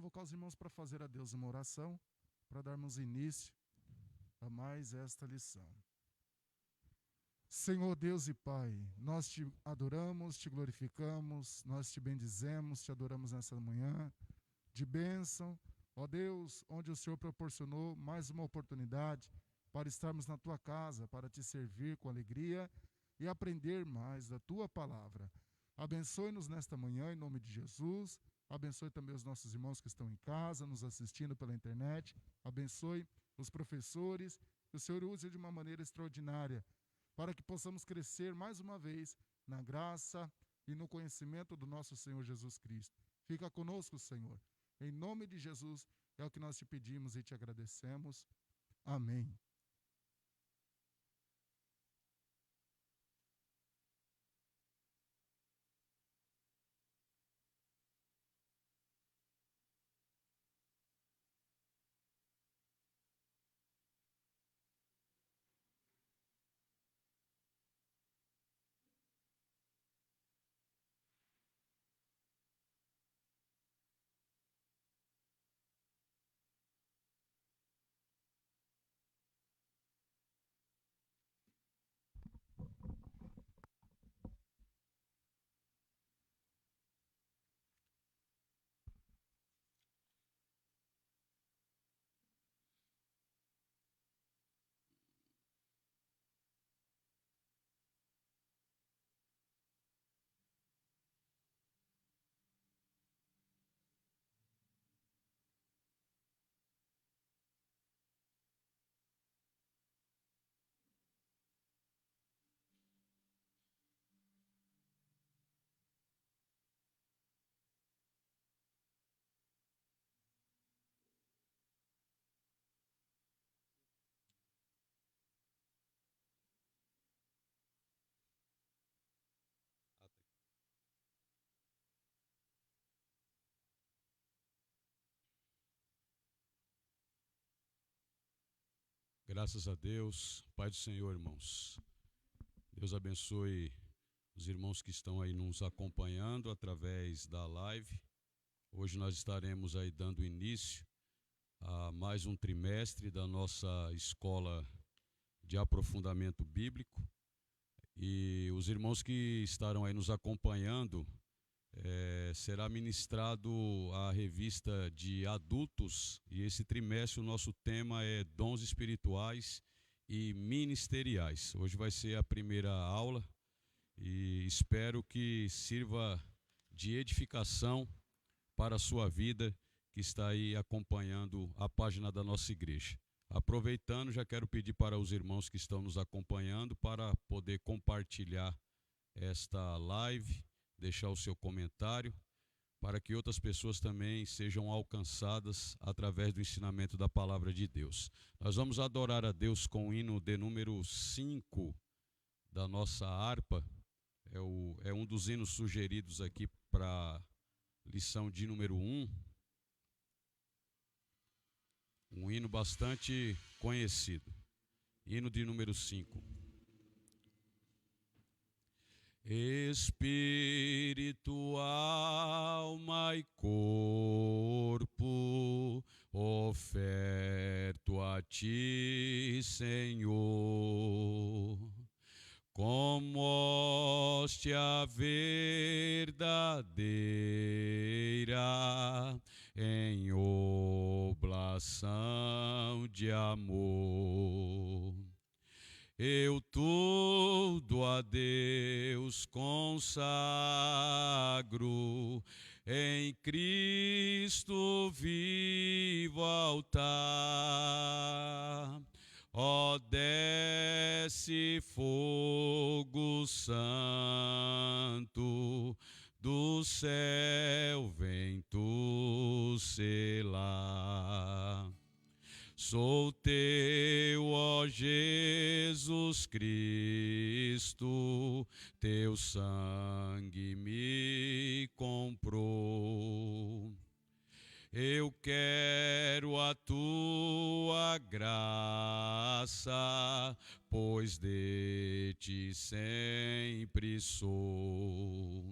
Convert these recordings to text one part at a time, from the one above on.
convocar os irmãos para fazer a Deus uma oração, para darmos início a mais esta lição. Senhor Deus e Pai, nós te adoramos, te glorificamos, nós te bendizemos, te adoramos nessa manhã de bênção, ó Deus, onde o Senhor proporcionou mais uma oportunidade para estarmos na tua casa, para te servir com alegria e aprender mais da tua palavra. Abençoe-nos nesta manhã em nome de Jesus, abençoe também os nossos irmãos que estão em casa, nos assistindo pela internet, abençoe os professores, que o Senhor use de uma maneira extraordinária, para que possamos crescer mais uma vez na graça e no conhecimento do nosso Senhor Jesus Cristo. Fica conosco, Senhor. Em nome de Jesus é o que nós te pedimos e te agradecemos. Amém. Graças a Deus, Pai do Senhor, irmãos. Deus abençoe os irmãos que estão aí nos acompanhando através da live. Hoje nós estaremos aí dando início a mais um trimestre da nossa escola de aprofundamento bíblico. E os irmãos que estarão aí nos acompanhando, será ministrado a revista de adultos, e esse trimestre o nosso tema é dons espirituais e ministeriais. Hoje vai ser a primeira aula e espero que sirva de edificação para a sua vida que está aí acompanhando a página da nossa igreja. Aproveitando, já quero pedir para os irmãos que estão nos acompanhando para poder compartilhar esta live, deixar o seu comentário, para que outras pessoas também sejam alcançadas através do ensinamento da palavra de Deus. Nós vamos adorar a Deus com o hino de número 5 da nossa harpa. É um dos hinos sugeridos aqui para a lição de número 1. Um hino bastante conhecido. Hino de número 5. Espírito, alma e corpo, oferto a ti, Senhor, como hóstia verdadeira, em oblação de amor. Eu tudo a Deus consagro, em Cristo vivo altar. Ó, desce fogo santo, do céu vem tu selar. Sou teu, ó Jesus Cristo, teu sangue me comprou. Eu quero a tua graça, pois de ti sempre sou.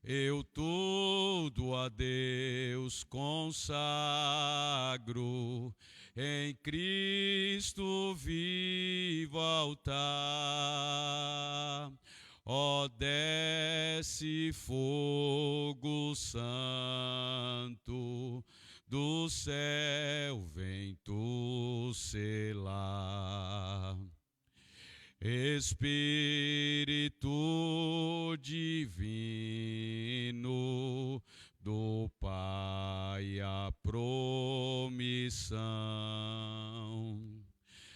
Eu tudo a Deus consagro, em Cristo vivo altar. Ó, desce fogo santo, do céu vem tu selar. Espírito divino, do Pai a promissão,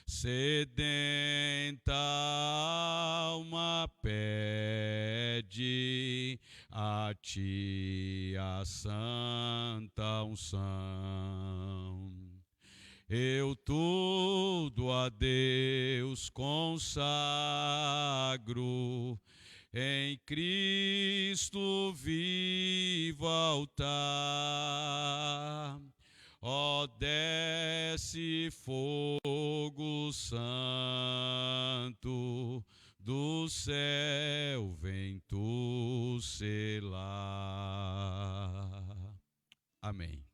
sedenta alma pede a ti a santa unção. Eu tudo a Deus consagro, em Cristo vivo altar. Ó, desce fogo santo, do céu vem tu selar. Amém.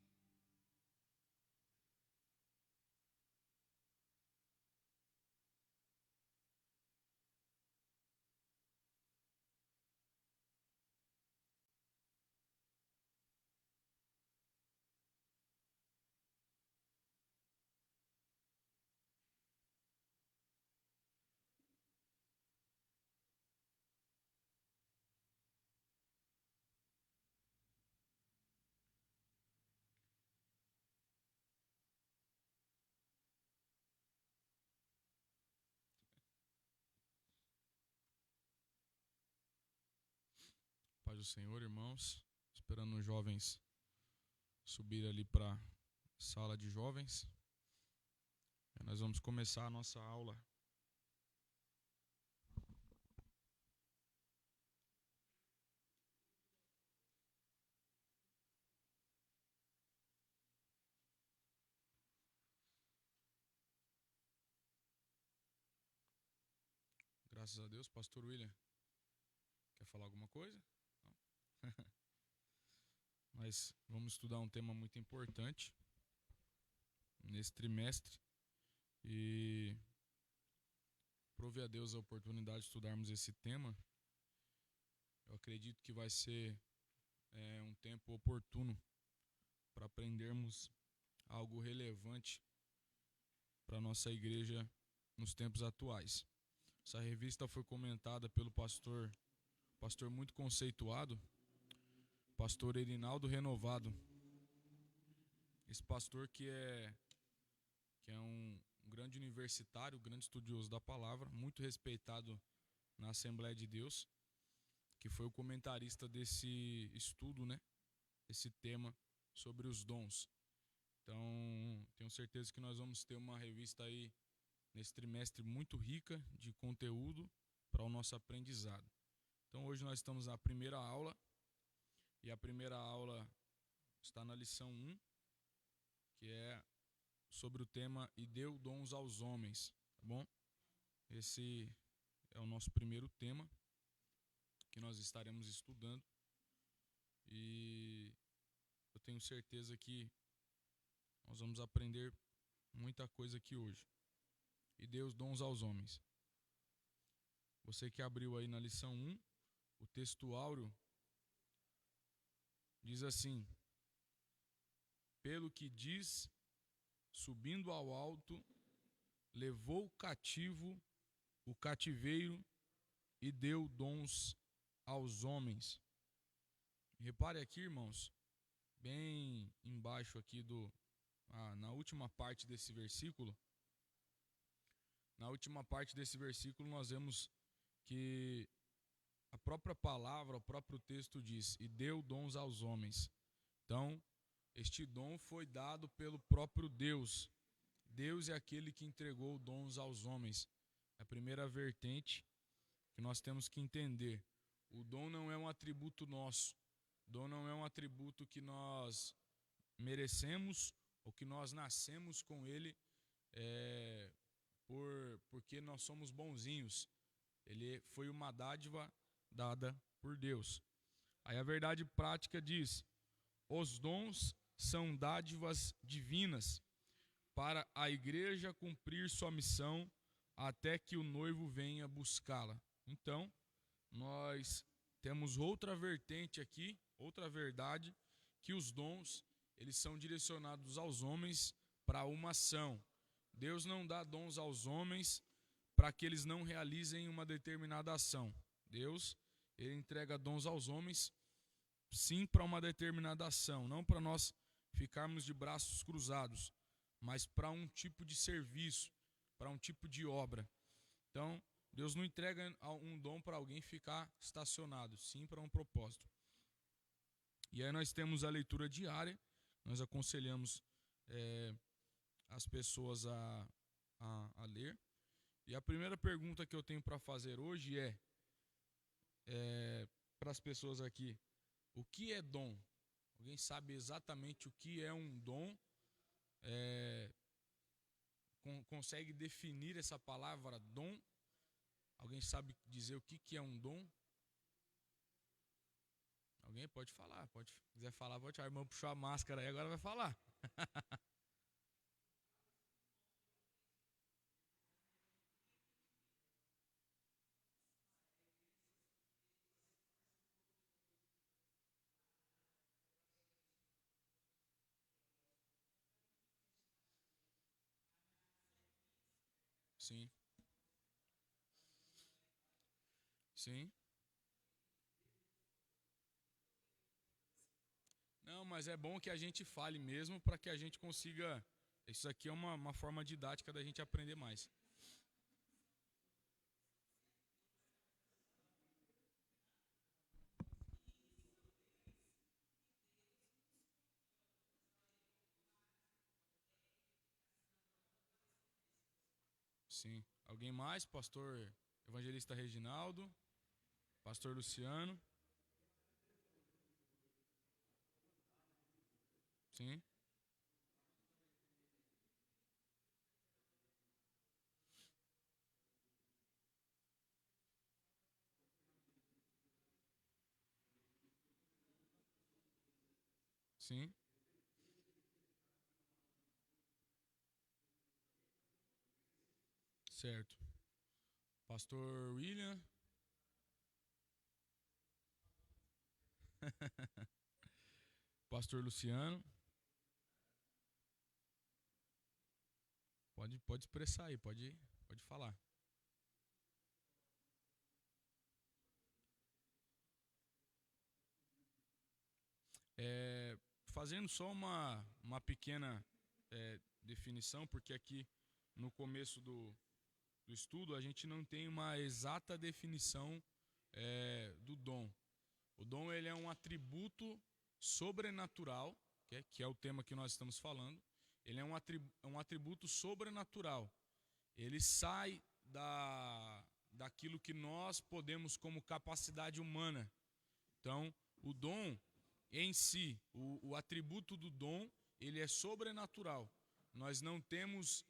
Paz do Senhor, irmãos. Esperando os jovens subir ali para a sala de jovens. Nós vamos começar a nossa aula. Graças a Deus, Pastor William. Quer falar alguma coisa? Não? Nós vamos estudar um tema muito importante nesse trimestre e prove a Deus a oportunidade de estudarmos esse tema. Eu acredito que vai ser um tempo oportuno para aprendermos algo relevante para a nossa igreja nos tempos atuais. Essa revista foi comentada pelo pastor muito conceituado, pastor Erinaldo Renovado. Esse pastor que é um grande universitário, grande estudioso da palavra, muito respeitado na Assembleia de Deus, que foi o comentarista desse estudo, né? Esse tema sobre os dons. Então, tenho certeza que nós vamos ter uma revista aí nesse trimestre muito rica de conteúdo para o nosso aprendizado. Então, hoje nós estamos na primeira aula, e a primeira aula está na lição 1, que é sobre o tema "E deu dons aos homens", tá bom? Esse é o nosso primeiro tema que nós estaremos estudando, e eu tenho certeza que nós vamos aprender muita coisa aqui hoje. E deu os dons aos homens. Você que abriu aí na lição 1, o texto áureo diz assim: pelo que diz, subindo ao alto, levou cativo o cativeiro e deu dons aos homens. Repare aqui, irmãos, bem embaixo aqui na última parte desse versículo. Na última parte desse versículo nós vemos que a própria palavra, o próprio texto diz: e deu dons aos homens. Então, este dom foi dado pelo próprio Deus. Deus é aquele que entregou dons aos homens. É a primeira vertente que nós temos que entender. O dom não é um atributo nosso. O dom não é um atributo que nós merecemos ou que nós nascemos com ele porque nós somos bonzinhos. Ele foi uma dádiva dada por Deus. Aí a verdade prática diz: os dons são dádivas divinas para a igreja cumprir sua missão até que o noivo venha buscá-la. Então, nós temos outra vertente aqui, outra verdade, que os dons, eles são direcionados aos homens para uma ação. Deus não dá dons aos homens para que eles não realizem uma determinada ação. Deus, ele entrega dons aos homens, sim, para uma determinada ação, não para nós ficarmos de braços cruzados, mas para um tipo de serviço, para um tipo de obra. Então, Deus não entrega um dom para alguém ficar estacionado, sim para um propósito. E aí nós temos a leitura diária, nós aconselhamos as pessoas a ler. E a primeira pergunta que eu tenho para fazer hoje é para as pessoas aqui: o que é dom? Alguém sabe exatamente o que é um dom? Consegue definir essa palavra dom? Alguém sabe dizer o que é um dom? Alguém pode falar, se quiser falar, pode. A irmã puxou a máscara aí, agora vai falar. Sim. Sim. Não, mas é bom que a gente fale mesmo para que a gente consiga. Isso aqui é uma forma didática da gente aprender mais. Sim. Alguém mais? Pastor Evangelista Reginaldo? Pastor Luciano? Sim. Sim. Certo. Pastor William? Pastor Luciano? Pode expressar aí, pode falar. Fazendo só uma pequena definição, porque aqui no começo do estudo a gente não tem uma exata definição do dom. O dom, ele é um atributo sobrenatural, que é o tema que nós estamos falando. Ele é um atributo sobrenatural. Ele sai daquilo que nós podemos como capacidade humana. Então, o dom em si, o atributo do dom, ele é sobrenatural. Nós não temos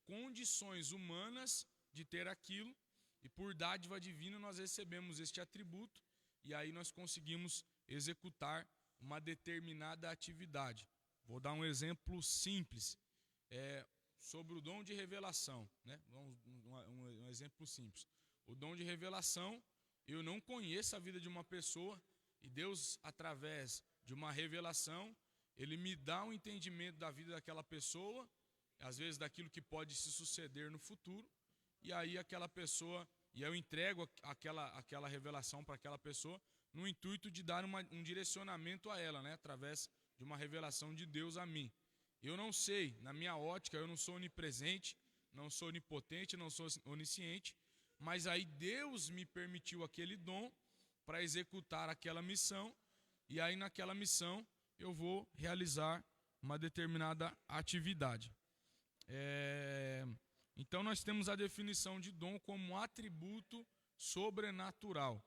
condições humanas de ter aquilo, e por dádiva divina nós recebemos este atributo, e aí nós conseguimos executar uma determinada atividade. Vou dar um exemplo simples sobre o dom de revelação, né? Um exemplo simples. O dom de revelação, eu não conheço a vida de uma pessoa, e Deus, através de uma revelação, Ele me dá um entendimento da vida daquela pessoa, às vezes daquilo que pode se suceder no futuro, e aí aquela pessoa, e eu entrego aquela revelação para aquela pessoa, no intuito de dar um direcionamento a ela, né, através de uma revelação de Deus a mim. Eu não sei, na minha ótica, eu não sou onipresente, não sou onipotente, não sou onisciente, mas aí Deus me permitiu aquele dom para executar aquela missão, e aí naquela missão eu vou realizar uma determinada atividade. Então nós temos a definição de dom como um atributo sobrenatural.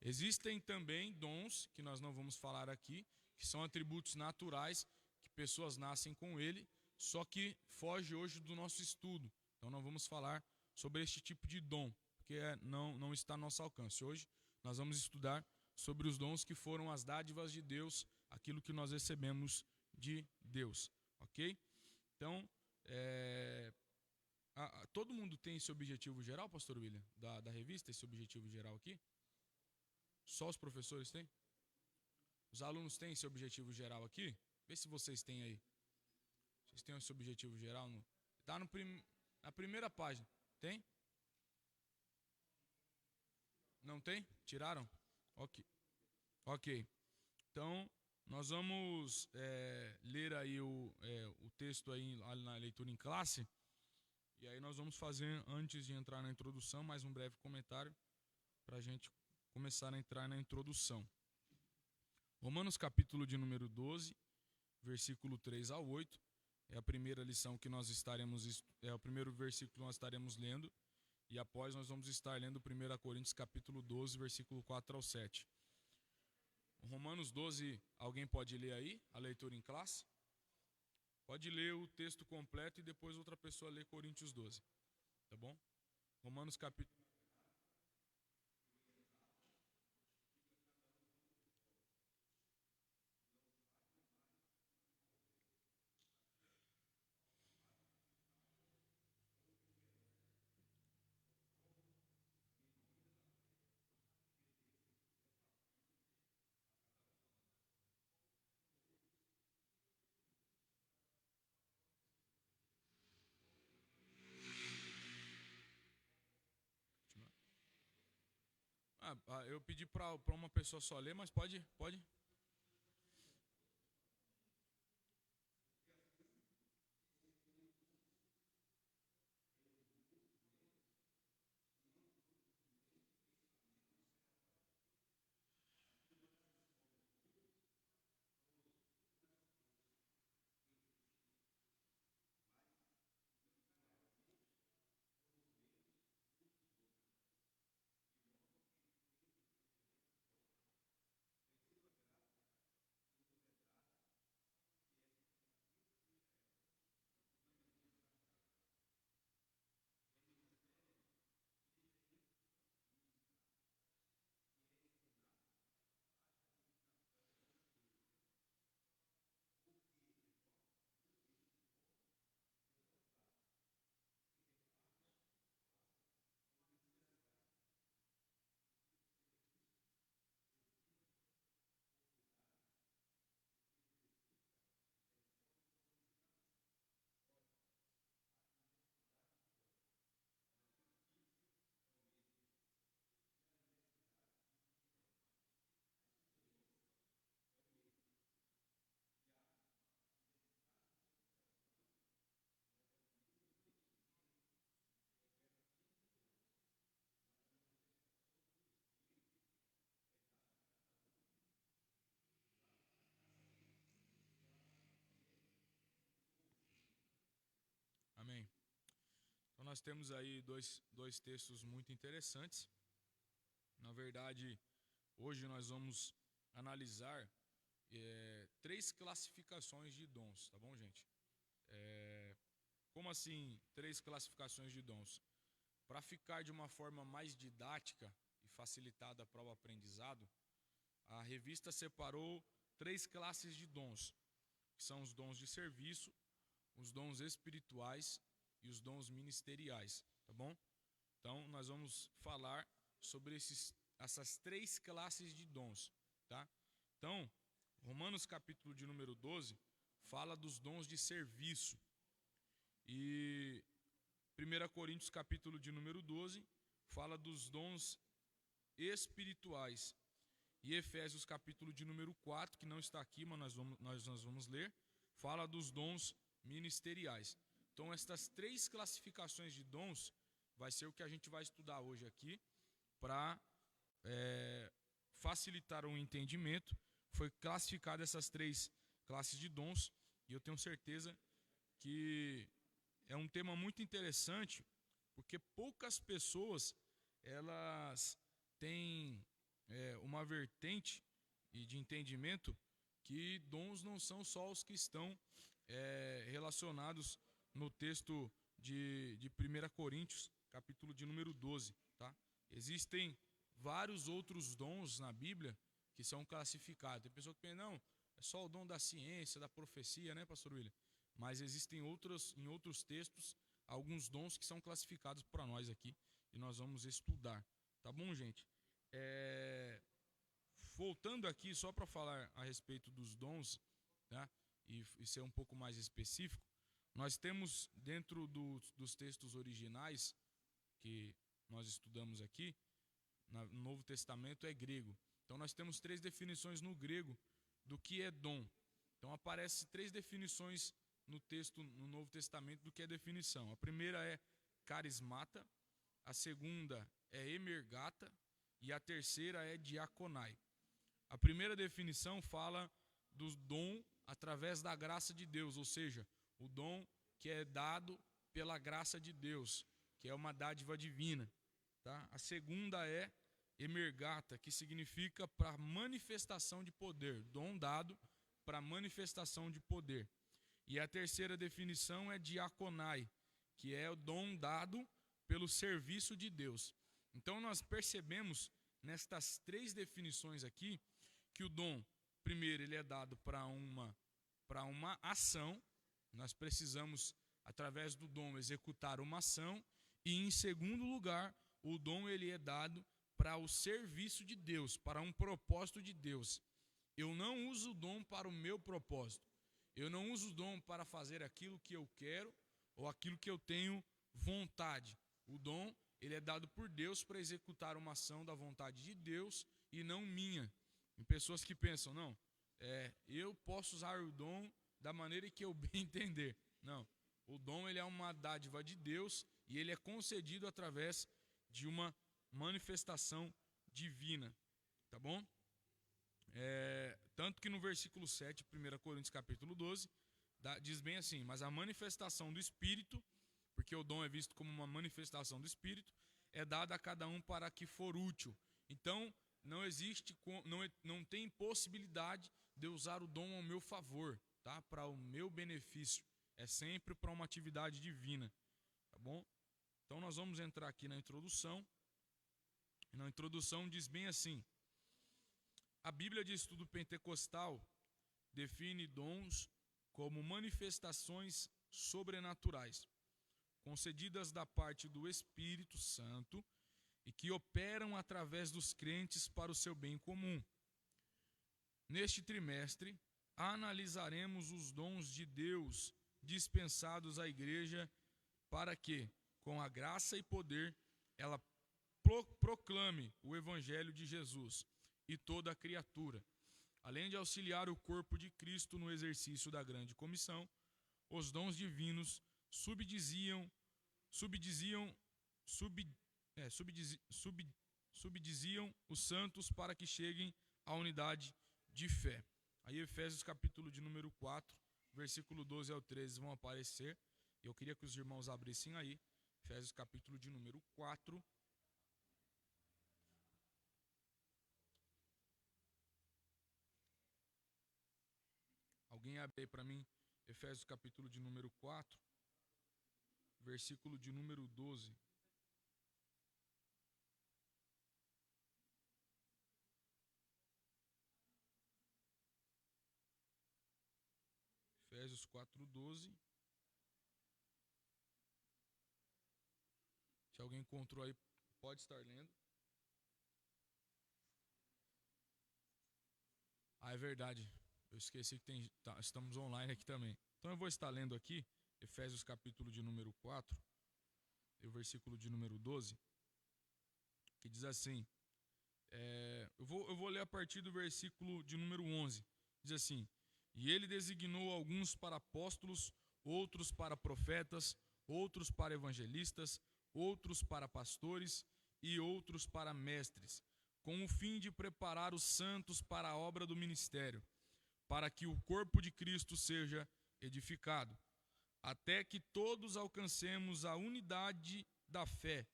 Existem também dons, que nós não vamos falar aqui, que são atributos naturais, que pessoas nascem com ele, só que foge hoje do nosso estudo. Então não vamos falar sobre este tipo de dom, porque não está ao nosso alcance. Hoje nós vamos estudar sobre os dons que foram as dádivas de Deus, aquilo que nós recebemos de Deus, ok? Então, todo mundo tem esse objetivo geral, pastor William, da revista, esse objetivo geral aqui? Só os professores têm? Os alunos têm esse objetivo geral aqui? Vê se vocês têm aí. Vocês têm esse objetivo geral? Está na primeira página. Tem? Não tem? Tiraram? Ok. Então, nós vamos ler aí o texto aí na leitura em classe. E aí nós vamos fazer, antes de entrar na introdução, mais um breve comentário para a gente começar a entrar na introdução. Romanos capítulo de número 12, versículo 3 ao 8. É a primeira lição que nós estaremos, é o primeiro versículo que nós estaremos lendo. E após nós vamos estar lendo 1 Coríntios capítulo 12, versículo 4 ao 7. Romanos 12, alguém pode ler aí, a leitura em classe? Pode ler o texto completo e depois outra pessoa lê Coríntios 12. Tá bom? Romanos capítulo... eu pedi para uma pessoa só ler, mas pode. Amém. Então nós temos aí dois textos muito interessantes. Na verdade, hoje nós vamos analisar 3 classificações de dons, tá bom, gente? Como assim 3 classificações de dons? Para ficar de uma forma mais didática e facilitada para o aprendizado, a revista separou 3 classes de dons, que são os dons de serviço, os dons espirituais e os dons ministeriais, tá bom? Então, nós vamos falar sobre essas 3 classes de dons, tá? Então, Romanos capítulo de número 12 fala dos dons de serviço. E 1 Coríntios capítulo de número 12 fala dos dons espirituais. E Efésios capítulo de número 4, que não está aqui, mas nós vamos ler, fala dos dons ministeriais. Então, estas 3 classificações de dons vai ser o que a gente vai estudar hoje aqui para facilitar o entendimento. Foi classificado essas 3 classes de dons e eu tenho certeza que é um tema muito interessante, porque poucas pessoas elas têm uma vertente de entendimento que dons não são só os que estão relacionados no texto de 1 Coríntios, capítulo de número 12. Tá? Existem vários outros dons na Bíblia que são classificados. Tem pessoa que pensa, não, é só o dom da ciência, da profecia, né, pastor William? Mas existem em outros textos, alguns dons que são classificados para nós aqui, e nós vamos estudar. Tá bom, gente? Voltando aqui, só para falar a respeito dos dons, tá? E ser um pouco mais específico, nós temos dentro dos textos originais que nós estudamos aqui, no Novo Testamento é grego. Então nós temos 3 definições no grego do que é dom. Então aparecem 3 definições no texto no Novo Testamento do que é definição. A primeira é carismata, a segunda é emergata e a terceira é diaconai. A primeira definição fala do dom através da graça de Deus, ou seja, o dom que é dado pela graça de Deus, que é uma dádiva divina. Tá? A segunda é emergata, que significa para manifestação de poder, dom dado para manifestação de poder. E a terceira definição é diaconai, que é o dom dado pelo serviço de Deus. Então nós percebemos nestas 3 definições aqui que o dom, primeiro, ele é dado para uma ação. Nós precisamos, através do dom, executar uma ação. E, em segundo lugar, o dom ele é dado para o serviço de Deus, para um propósito de Deus. Eu não uso o dom para o meu propósito. Eu não uso o dom para fazer aquilo que eu quero ou aquilo que eu tenho vontade. O dom ele é dado por Deus para executar uma ação da vontade de Deus e não minha. Tem pessoas que pensam, não, eu posso usar o dom da maneira que eu bem entender. Não, o dom ele é uma dádiva de Deus e ele é concedido através de uma manifestação divina, tá bom? Tanto que no versículo 7, 1 Coríntios capítulo 12, diz bem assim, mas a manifestação do Espírito, porque o dom é visto como uma manifestação do Espírito, é dada a cada um para que for útil. Então, não tem possibilidade de eu usar o dom ao meu favor, tá? Para o meu benefício. É sempre para uma atividade divina, tá bom? Então nós vamos entrar aqui na introdução. E na introdução diz bem assim: a Bíblia de Estudo Pentecostal define dons como manifestações sobrenaturais, concedidas da parte do Espírito Santo e que operam através dos crentes para o seu bem comum. Neste trimestre, analisaremos os dons de Deus dispensados à igreja para que, com a graça e poder, ela proclame o Evangelho de Jesus e toda a criatura. Além de auxiliar o corpo de Cristo no exercício da grande comissão, os dons divinos subdiziam os santos para que cheguem à unidade de fé. Aí Efésios capítulo de número 4, versículo 12 ao 13 vão aparecer. Eu queria que os irmãos abrissem aí. Efésios capítulo de número 4. Alguém abre aí para mim Efésios capítulo de número 4, versículo de número 12. Efésios 4:12. Se alguém encontrou aí, pode estar lendo. Ah, é verdade. Eu esqueci que estamos online aqui também. Então eu vou estar lendo aqui Efésios capítulo de número 4, e o versículo de número 12, que diz assim, eu vou ler a partir do versículo de número 11. Diz assim: e ele designou alguns para apóstolos, outros para profetas, outros para evangelistas, outros para pastores e outros para mestres, com o fim de preparar os santos para a obra do ministério, para que o corpo de Cristo seja edificado, até que todos alcancemos a unidade da fé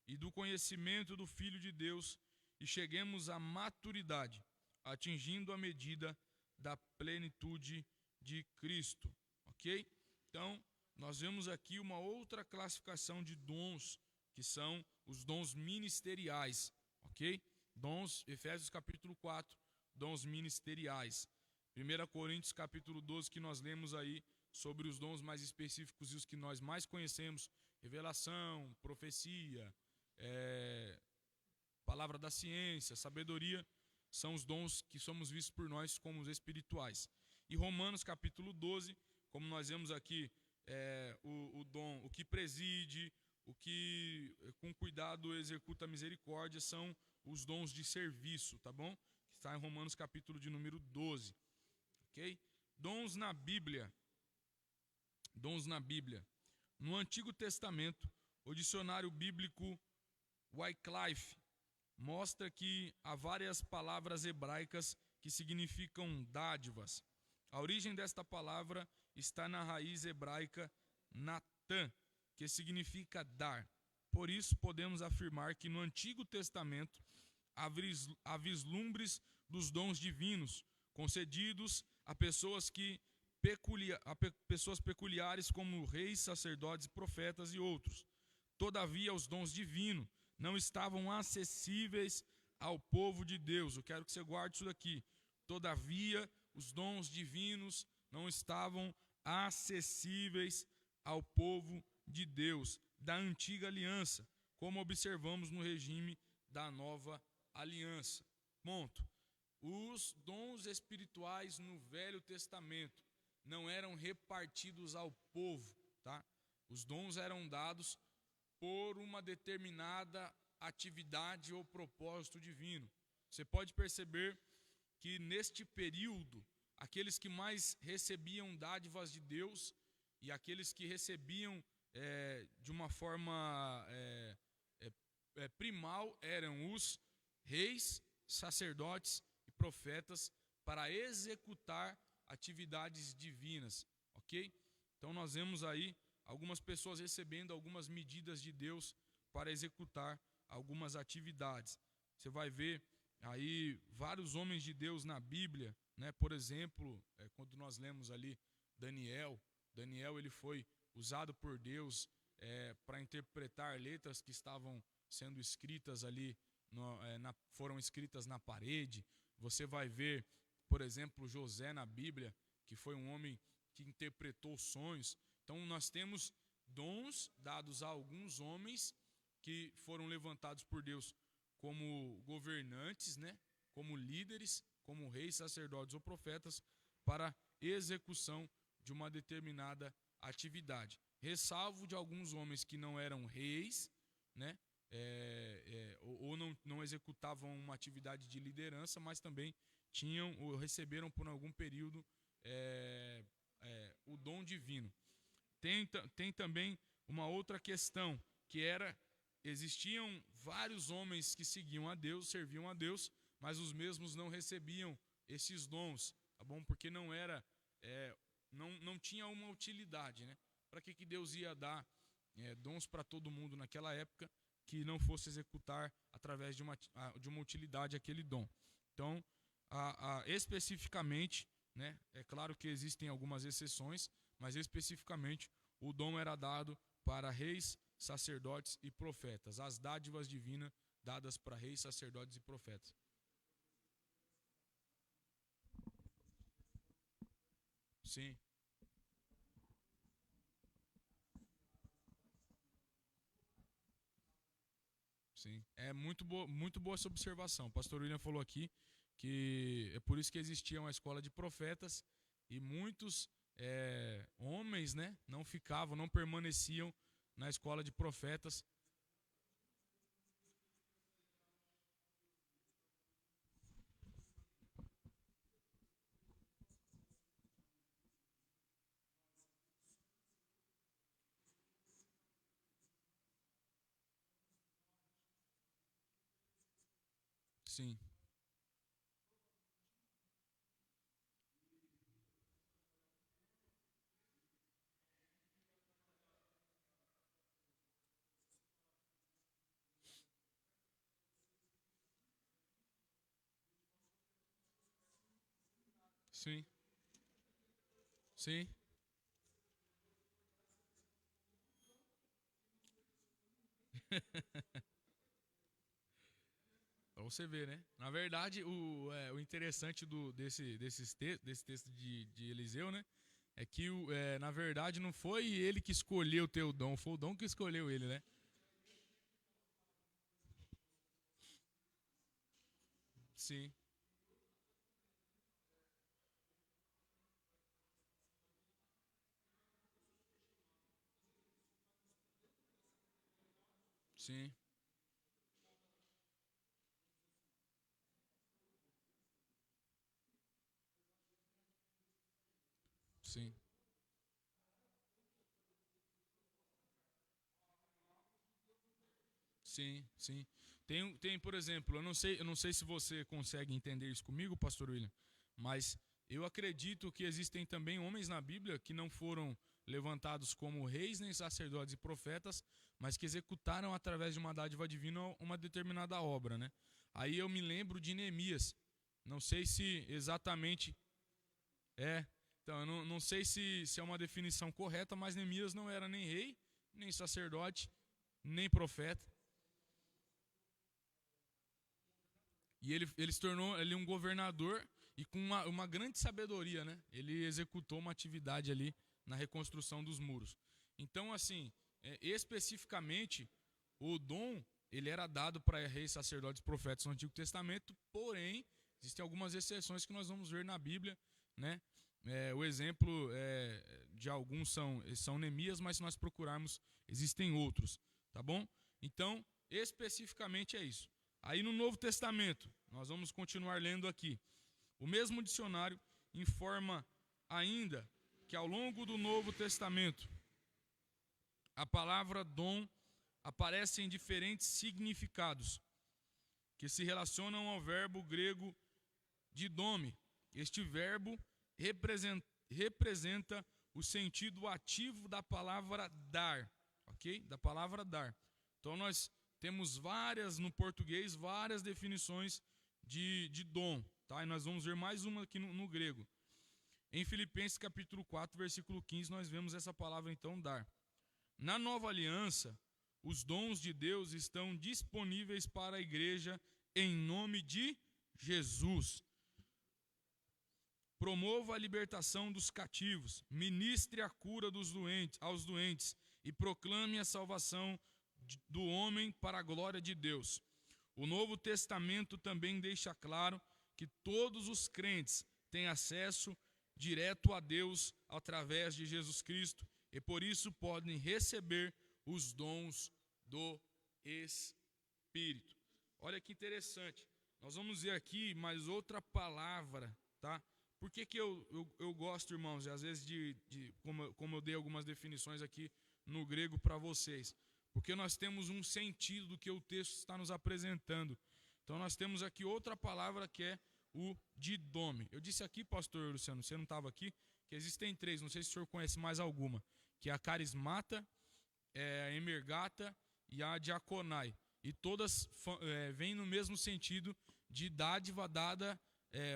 e do conhecimento do Filho de Deus e cheguemos à maturidade, atingindo a medida da plenitude de Cristo, ok? Então, nós vemos aqui uma outra classificação de dons, que são os dons ministeriais, ok? Dons, Efésios capítulo 4, dons ministeriais. 1 Coríntios capítulo 12, que nós lemos aí sobre os dons mais específicos e os que nós mais conhecemos: revelação, profecia, palavra da ciência, sabedoria, são os dons que somos vistos por nós como os espirituais. E Romanos capítulo 12, como nós vemos aqui, o dom, o que preside, o que com cuidado executa a misericórdia, são os dons de serviço, tá bom? Está em Romanos capítulo de número 12, ok? Dons na Bíblia. Dons na Bíblia. No Antigo Testamento, o dicionário bíblico Wycliffe mostra que há várias palavras hebraicas que significam dádivas. A origem desta palavra está na raiz hebraica Natan, que significa dar. Por isso, podemos afirmar que no Antigo Testamento há vislumbres dos dons divinos concedidos a pessoas pessoas peculiares como reis, sacerdotes, profetas e outros. Todavia, os dons divinos não estavam acessíveis ao povo de Deus. Eu quero que você guarde isso daqui. Todavia, os dons divinos não estavam acessíveis ao povo de Deus da antiga aliança, como observamos no regime da nova aliança. Ponto. Os dons espirituais no Velho Testamento não eram repartidos ao povo, tá? Os dons eram dados por uma determinada atividade ou propósito divino. Você pode perceber que neste período, aqueles que mais recebiam dádivas de Deus e aqueles que recebiam de uma forma primal eram os reis, sacerdotes e profetas para executar atividades divinas, ok? Então nós vemos aí algumas pessoas recebendo algumas medidas de Deus para executar algumas atividades. Você vai ver aí vários homens de Deus na Bíblia, né? Por exemplo, quando nós lemos ali Daniel, ele foi usado por Deus para interpretar letras que estavam sendo escritas ali, foram escritas na parede. Você vai ver, por exemplo, José na Bíblia, que foi um homem que interpretou sonhos. Então nós temos dons dados a alguns homens que foram levantados por Deus como governantes, né? Como líderes, como reis, sacerdotes ou profetas, para execução de uma determinada atividade. Ressalvo de alguns homens que não eram reis, né? Ou não executavam uma atividade de liderança, mas também tinham ou receberam por algum período o dom divino. Tem também uma outra questão, que existiam vários homens que seguiam a Deus, serviam a Deus, mas os mesmos não recebiam esses dons, tá bom? Porque não tinha uma utilidade, né? Para que Deus ia dar dons para todo mundo naquela época que não fosse executar através de uma utilidade aquele dom? Então, especificamente, né? É claro que existem algumas exceções, mas especificamente o dom era dado para reis, sacerdotes e profetas. As dádivas divinas dadas para reis, sacerdotes e profetas. Sim. Sim. É muito boa essa observação. O pastor William falou aqui que é por isso que existia uma escola de profetas e muitos homens, né, não permaneciam na escola de profetas. Sim. Sim. Sim. você ver, né? Na verdade, o interessante desse texto de Eliseu, né? É que, na verdade, não foi ele que escolheu ter o dom, foi o dom que escolheu ele, né? Sim. Sim. Sim. Sim, sim. Por exemplo, eu não sei se você consegue entender isso comigo, pastor William, mas eu acredito que existem também homens na Bíblia que não foram levantados como reis, nem sacerdotes e profetas, mas que executaram através de uma dádiva divina uma determinada obra, né? Aí eu me lembro de Neemias. Não sei se exatamente é. Então, eu não sei se é uma definição correta, mas Neemias não era nem rei, nem sacerdote, nem profeta. E ele se tornou ali um governador e com uma grande sabedoria, né? Ele executou uma atividade ali na reconstrução dos muros. Então, assim, especificamente, o dom, ele era dado para reis, sacerdotes, profetas no Antigo Testamento, porém, existem algumas exceções que nós vamos ver na Bíblia, né? O exemplo de alguns são Neemias, mas se nós procurarmos, existem outros, tá bom? Então, especificamente é isso. Aí no Novo Testamento, nós vamos continuar lendo aqui. O mesmo dicionário informa ainda que ao longo do Novo Testamento, a palavra dom aparece em diferentes significados, que se relacionam ao verbo grego didome. Este verbo representa o sentido ativo da palavra dar, ok? Da palavra dar. Então nós temos no português, várias definições de dom, tá? E nós vamos ver mais uma aqui no grego. Em Filipenses capítulo 4, versículo 15, nós vemos essa palavra então, dar. Na nova aliança, os dons de Deus estão disponíveis para a igreja em nome de Jesus. Promova a libertação dos cativos, ministre a cura aos doentes e proclame a salvação do homem para a glória de Deus. O Novo Testamento também deixa claro que todos os crentes têm acesso direto a Deus através de Jesus Cristo e por isso podem receber os dons do Espírito. Olha que interessante. Nós vamos ver aqui mais outra palavra, tá? Por que eu gosto, irmãos, às vezes como eu dei algumas definições aqui no grego para vocês? Porque nós temos um sentido do que o texto está nos apresentando. Então nós temos aqui outra palavra que é o didome. Eu disse aqui, pastor Luciano, você não estava aqui, que existem três, não sei se o senhor conhece mais alguma, que é a carismata, a emergata e a diaconai. E todas vêm no mesmo sentido de dádiva dada,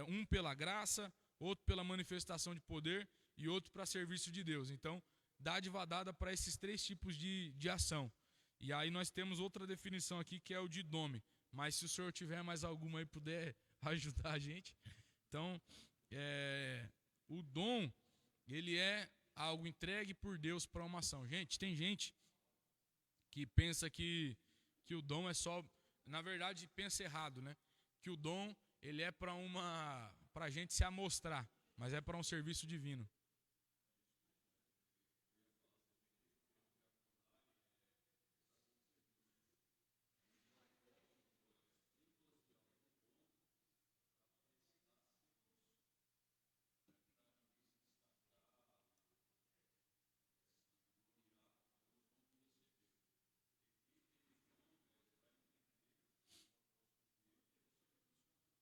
um pela graça, outro pela manifestação de poder e outro para serviço de Deus. Então, dádiva dada para esses três tipos de ação. E aí nós temos outra definição aqui que é o didome. Mas se o senhor tiver mais alguma aí puder ajudar a gente. Então, o dom, ele é algo entregue por Deus para uma ação. Gente, tem gente que pensa que o dom é só... Na verdade, pensa errado, né? Que o dom, ele é para a gente se amostrar, mas é para um serviço divino.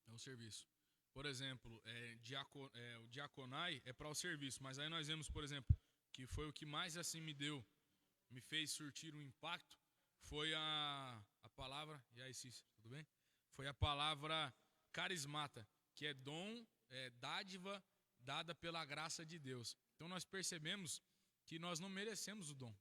É o serviço. Por exemplo, o diaconai é para o serviço, mas aí nós vemos, por exemplo, que foi o que mais assim me fez surtir um impacto, foi a palavra, e aí Cícero, tudo bem? Foi a palavra carismata, que é dom, dádiva dada pela graça de Deus. Então nós percebemos que nós não merecemos o dom.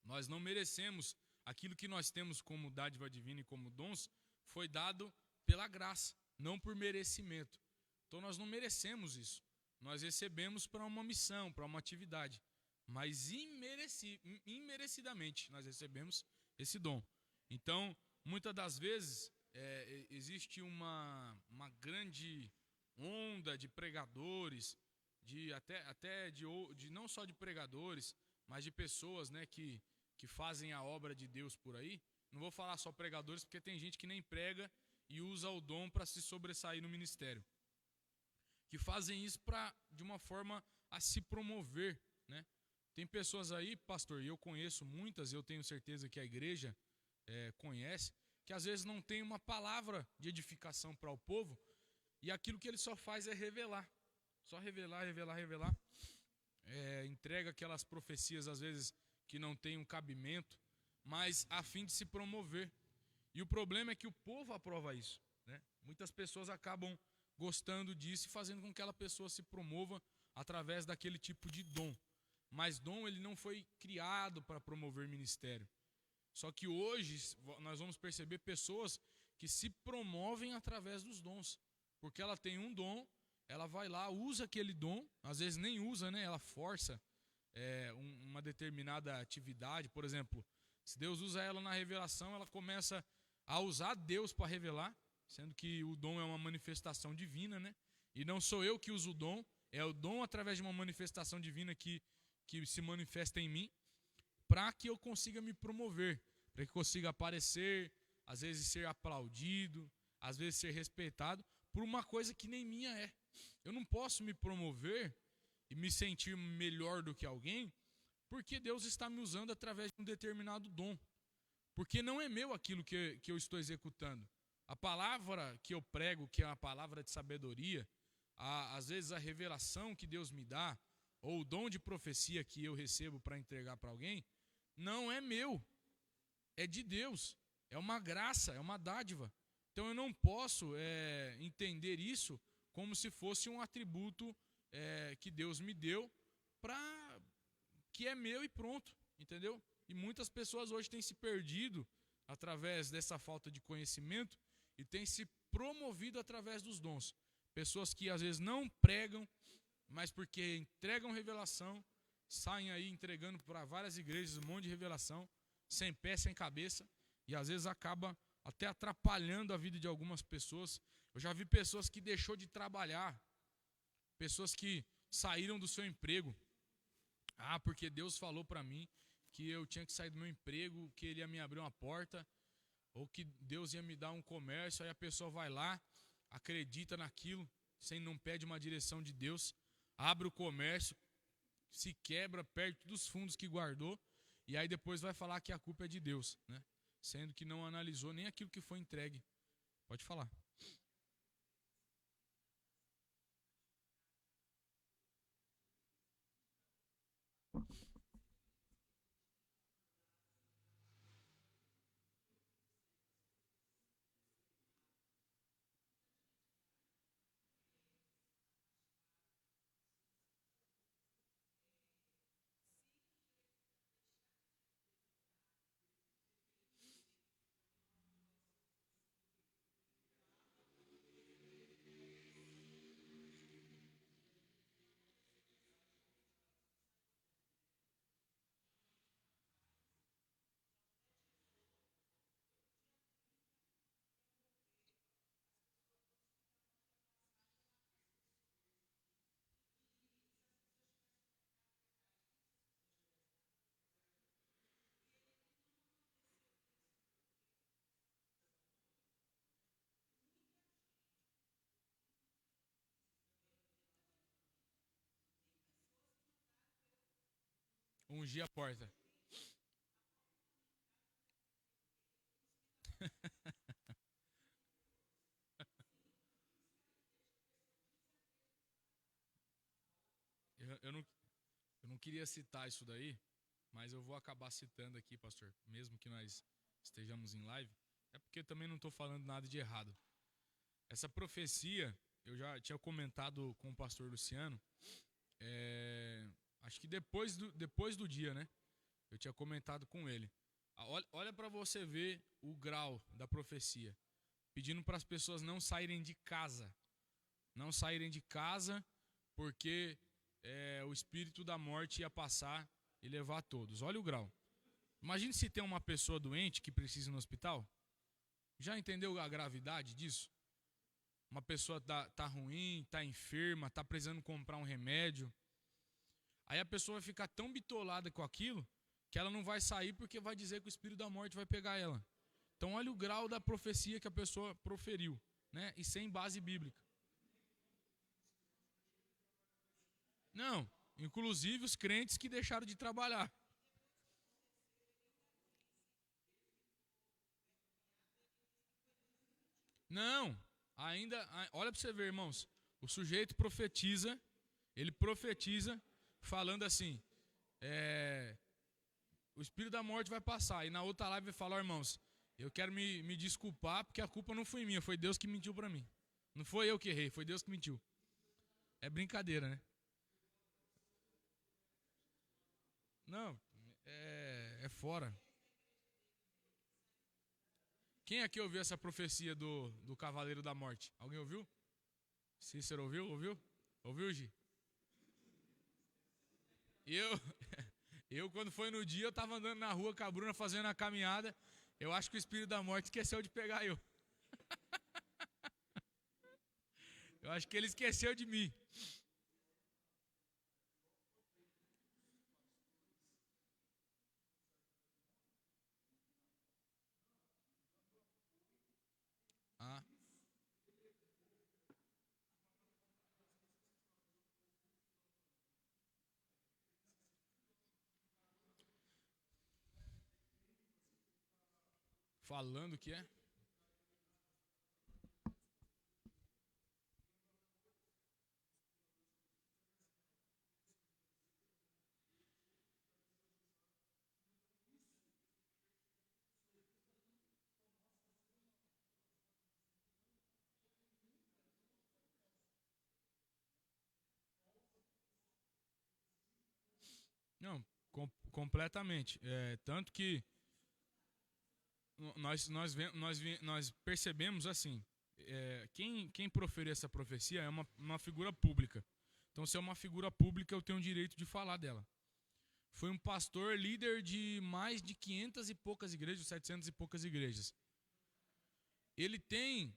Nós não merecemos aquilo que nós temos como dádiva divina e como dons, foi dado pela graça, não por merecimento. Então nós não merecemos isso. Nós recebemos para uma missão, para uma atividade, mas imerecidamente nós recebemos esse dom. Então, muitas das vezes, existe uma grande onda de pregadores, de não só de pregadores, mas de pessoas, né, que fazem a obra de Deus por aí. Não vou falar só pregadores, porque tem gente que nem prega e usa o dom para se sobressair no ministério. Que fazem isso de uma forma a se promover, né? Tem pessoas aí, pastor, e eu conheço muitas, eu tenho certeza que a igreja conhece, que às vezes não tem uma palavra de edificação para o povo, e aquilo que ele só faz é revelar. Só revelar. Entrega aquelas profecias, às vezes, que não tem um cabimento, mas a fim de se promover. E o problema é que o povo aprova isso, né? Muitas pessoas acabam gostando disso e fazendo com que aquela pessoa se promova através daquele tipo de dom. Mas dom, ele não foi criado para promover ministério. Só que hoje nós vamos perceber pessoas que se promovem através dos dons. Porque ela tem um dom, ela vai lá, usa aquele dom, às vezes nem usa, né? Ela força uma determinada atividade. Por exemplo, se Deus usa ela na revelação, ela começa a usar Deus para revelar, sendo que o dom é uma manifestação divina, né? E não sou eu que uso o dom, é o dom através de uma manifestação divina que se manifesta em mim, para que eu consiga me promover, para que eu consiga aparecer, às vezes ser aplaudido, às vezes ser respeitado, por uma coisa que nem minha é. Eu não posso me promover e me sentir melhor do que alguém, porque Deus está me usando através de um determinado dom. Porque não é meu aquilo que eu estou executando. A palavra que eu prego, que é uma palavra de sabedoria, às vezes a revelação que Deus me dá, ou o dom de profecia que eu recebo para entregar para alguém, não é meu, é de Deus, é uma graça, é uma dádiva. Então eu não posso entender isso como se fosse um atributo que Deus me deu, que é meu e pronto, entendeu? E muitas pessoas hoje têm se perdido através dessa falta de conhecimento e têm se promovido através dos dons. Pessoas que às vezes não pregam, mas porque entregam revelação, saem aí entregando para várias igrejas um monte de revelação, sem pé, sem cabeça, e às vezes acaba até atrapalhando a vida de algumas pessoas. Eu já vi pessoas que deixou de trabalhar, pessoas que saíram do seu emprego. Porque Deus falou para mim que eu tinha que sair do meu emprego, que Ele ia me abrir uma porta, ou que Deus ia me dar um comércio. Aí a pessoa vai lá, acredita naquilo, não pede uma direção de Deus, abre o comércio, se quebra, perde todos os fundos que guardou, e aí depois vai falar que a culpa é de Deus, né? Sendo que não analisou nem aquilo que foi entregue. Pode falar. Ungir a porta. Eu não queria citar isso daí, mas eu vou acabar citando aqui, pastor, mesmo que nós estejamos em live, é porque eu também não estou falando nada de errado. Essa profecia, eu já tinha comentado com o pastor Luciano, acho que depois do dia, né? Eu tinha comentado com ele. Olha para você ver o grau da profecia. pedindo para as pessoas não saírem de casa. Não saírem de casa, porque o espírito da morte ia passar e levar todos. Olha o grau. Imagine se tem uma pessoa doente que precisa ir no hospital. Já entendeu a gravidade disso? Uma pessoa tá ruim, tá enferma, tá precisando comprar um remédio. Aí a pessoa vai ficar tão bitolada com aquilo que ela não vai sair porque vai dizer que o espírito da morte vai pegar ela. Então olha o grau da profecia que a pessoa proferiu, né? E sem base bíblica. Não, inclusive os crentes que deixaram de trabalhar. Não, ainda, olha para você ver, irmãos, o sujeito profetiza, ele profetiza falando assim, o espírito da morte vai passar, e na outra live vai falar, irmãos, eu quero me desculpar porque a culpa não foi minha, foi Deus que mentiu para mim. Não foi eu que errei, foi Deus que mentiu. É brincadeira, né? Não, é fora. Quem aqui ouviu essa profecia do Cavaleiro da Morte? Alguém ouviu? Cícero ouviu? Ouviu, Gi? Eu quando foi no dia, eu tava andando na rua com a Bruna fazendo a caminhada. Eu acho que o espírito da morte esqueceu de pegar eu. Eu acho que ele esqueceu de mim. Ah. Falando que é? Não, completamente. Tanto que nós percebemos assim, quem proferiu essa profecia é uma figura pública. Então, se é uma figura pública, eu tenho o direito de falar dela. Foi um pastor líder de mais de 500 e poucas igrejas, 700 e poucas igrejas. Ele tem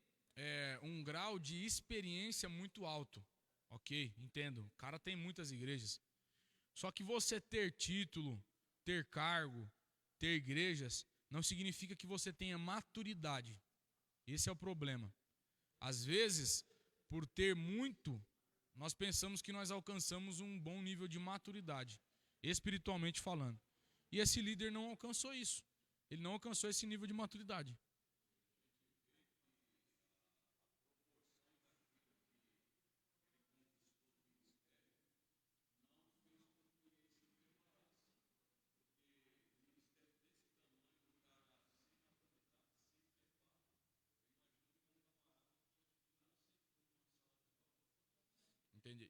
um grau de experiência muito alto. Ok, entendo. O cara tem muitas igrejas. Só que você ter título, ter cargo, ter igrejas, não significa que você tenha maturidade. Esse é o problema. Às vezes, por ter muito, nós pensamos que nós alcançamos um bom nível de maturidade, espiritualmente falando. E esse líder não alcançou isso. Ele não alcançou esse nível de maturidade.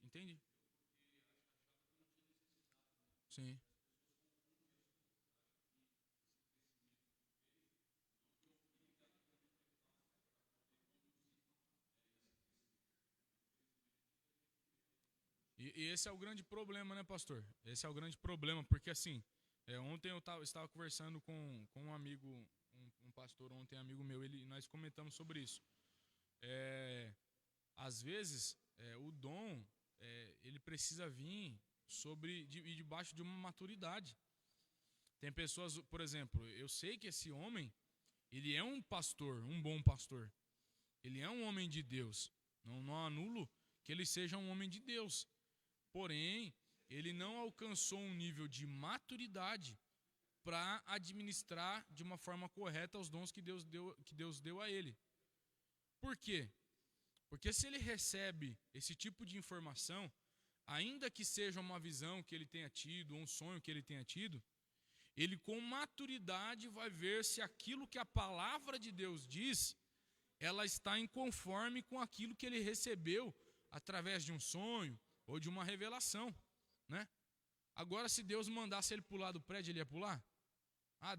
Entendi. Sim. E esse é o grande problema, né, pastor? Esse é o grande problema, porque assim, ontem eu estava conversando com um amigo, um pastor ontem, amigo meu, nós comentamos sobre isso. Às vezes, o dom, ele precisa vir debaixo de uma maturidade. Tem pessoas, por exemplo, eu sei que esse homem, ele é um pastor, um bom pastor. Ele é um homem de Deus. Não anulo que ele seja um homem de Deus. Porém, ele não alcançou um nível de maturidade para administrar de uma forma correta os dons que Deus deu a ele. Por quê? Porque se ele recebe esse tipo de informação, ainda que seja uma visão que ele tenha tido, ou um sonho que ele tenha tido, ele com maturidade vai ver se aquilo que a palavra de Deus diz, ela está em conforme com aquilo que ele recebeu através de um sonho ou de uma revelação, né? Agora, se Deus mandasse ele pular do prédio, ele ia pular?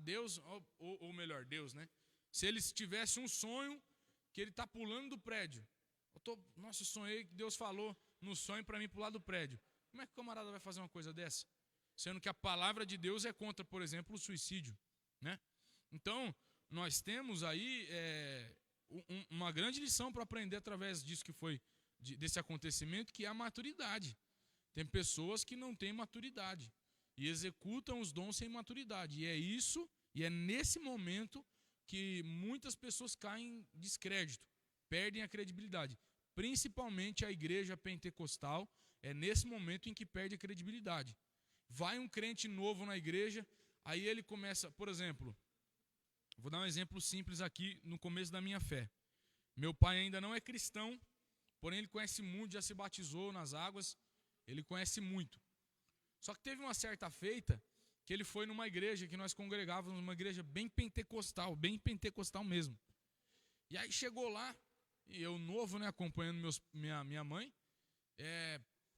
Deus, ou melhor, Deus, né? Se ele tivesse um sonho que ele está pulando do prédio. Nossa, eu sonhei que Deus falou no sonho para mim pular do prédio. Como é que o camarada vai fazer uma coisa dessa? Sendo que a palavra de Deus é contra, por exemplo, o suicídio, né? Então, nós temos aí uma grande lição para aprender através disso que foi, desse acontecimento, que é a maturidade. Tem pessoas que não têm maturidade e executam os dons sem maturidade. E é nesse momento que muitas pessoas caem em descrédito, perdem a credibilidade. Principalmente a igreja pentecostal, é nesse momento em que perde a credibilidade. Vai um crente novo na igreja, aí ele começa, por exemplo, vou dar um exemplo simples aqui no começo da minha fé. Meu pai ainda não é cristão, porém ele conhece muito, já se batizou nas águas, ele conhece muito. Só que teve uma certa feita que ele foi numa igreja que nós congregávamos, uma igreja bem pentecostal mesmo. E aí chegou lá, e eu novo, né, acompanhando minha mãe,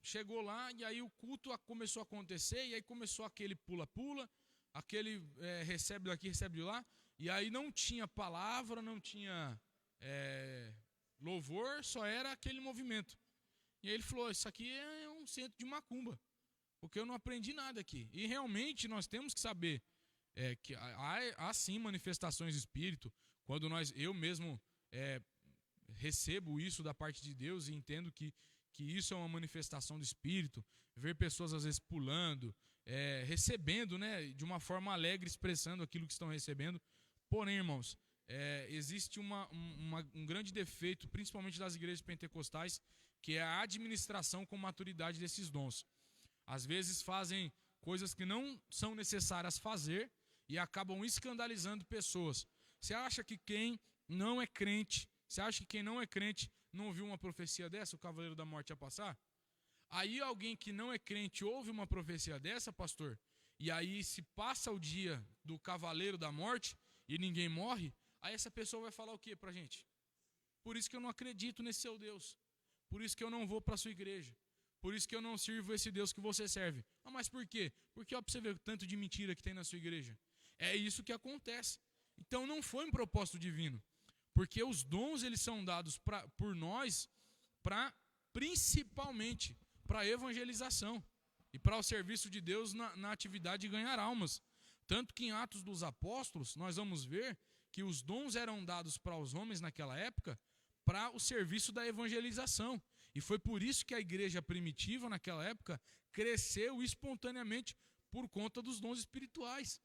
chegou lá e aí o culto começou a acontecer, e aí começou aquele pula-pula, aquele recebe daqui, recebe de lá, e aí não tinha palavra, não tinha louvor, só era aquele movimento. E aí ele falou, isso aqui é um centro de macumba, porque eu não aprendi nada aqui. E realmente nós temos que saber que há sim manifestações de espírito, quando eu mesmo recebo isso da parte de Deus e entendo que isso é uma manifestação do espírito, ver pessoas às vezes pulando, recebendo, né, de uma forma alegre, expressando aquilo que estão recebendo. Porém, irmãos, existe um grande defeito, principalmente das igrejas pentecostais, que é a administração com maturidade desses dons. Às vezes fazem coisas que não são necessárias fazer e acabam escandalizando pessoas. Você acha que quem não é crente, não viu uma profecia dessa, o Cavaleiro da Morte ia passar? Aí alguém que não é crente ouve uma profecia dessa, pastor, e aí se passa o dia do Cavaleiro da Morte e ninguém morre, aí essa pessoa vai falar o que pra gente? Por isso que eu não acredito nesse seu Deus. Por isso que eu não vou para a sua igreja. Por isso que eu não sirvo esse Deus que você serve. Ah, mas por quê? Porque ó, pra você ver o tanto de mentira que tem na sua igreja. É isso que acontece. Então não foi um propósito divino. Porque os dons eles são dados por nós principalmente para evangelização e para o serviço de Deus na atividade de ganhar almas. Tanto que em Atos dos Apóstolos nós vamos ver que os dons eram dados para os homens naquela época para o serviço da evangelização. E foi por isso que a igreja primitiva naquela época cresceu espontaneamente por conta dos dons espirituais.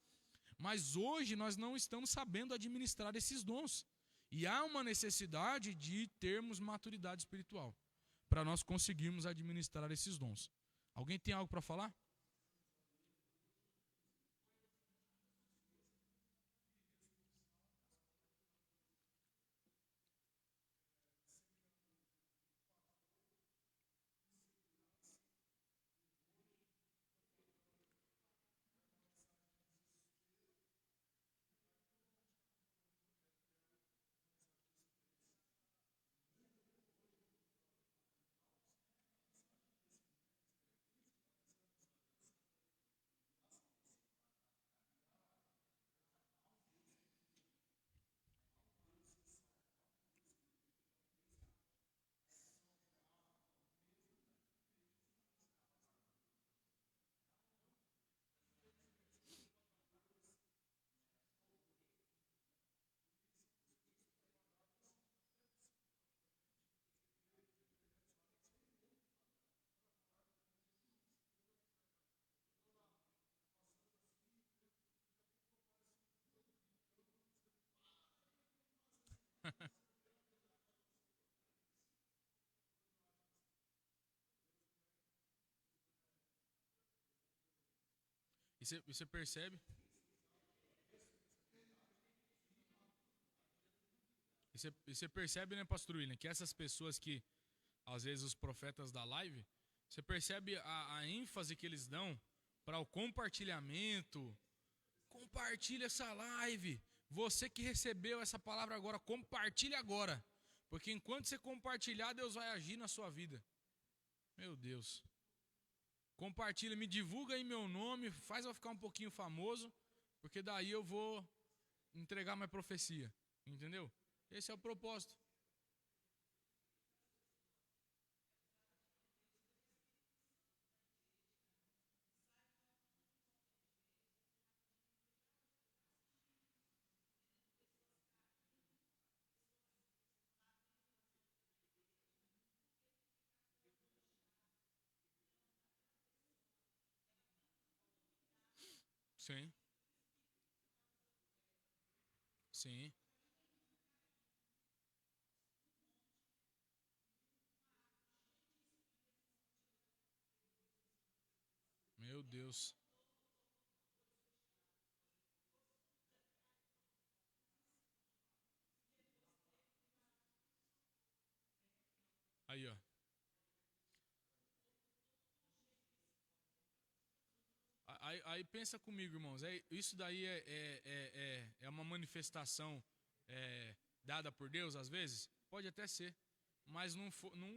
Mas hoje nós não estamos sabendo administrar esses dons. E há uma necessidade de termos maturidade espiritual para nós conseguirmos administrar esses dons. Alguém tem algo para falar? E você percebe? E você percebe, né, pastor William, que essas pessoas que, às vezes, os profetas da live, você percebe a ênfase que eles dão para o compartilhamento. Compartilha essa live. Você que recebeu essa palavra agora, compartilha agora. Porque enquanto você compartilhar, Deus vai agir na sua vida. Meu Deus. Compartilha, me divulga aí meu nome, faz eu ficar um pouquinho famoso, porque daí eu vou entregar minha profecia. Entendeu? Esse é o propósito. Sim. Sim. Meu Deus. Aí, ó. Aí pensa comigo, irmãos. Isso daí é uma manifestação dada por Deus, às vezes? Pode até ser. Mas não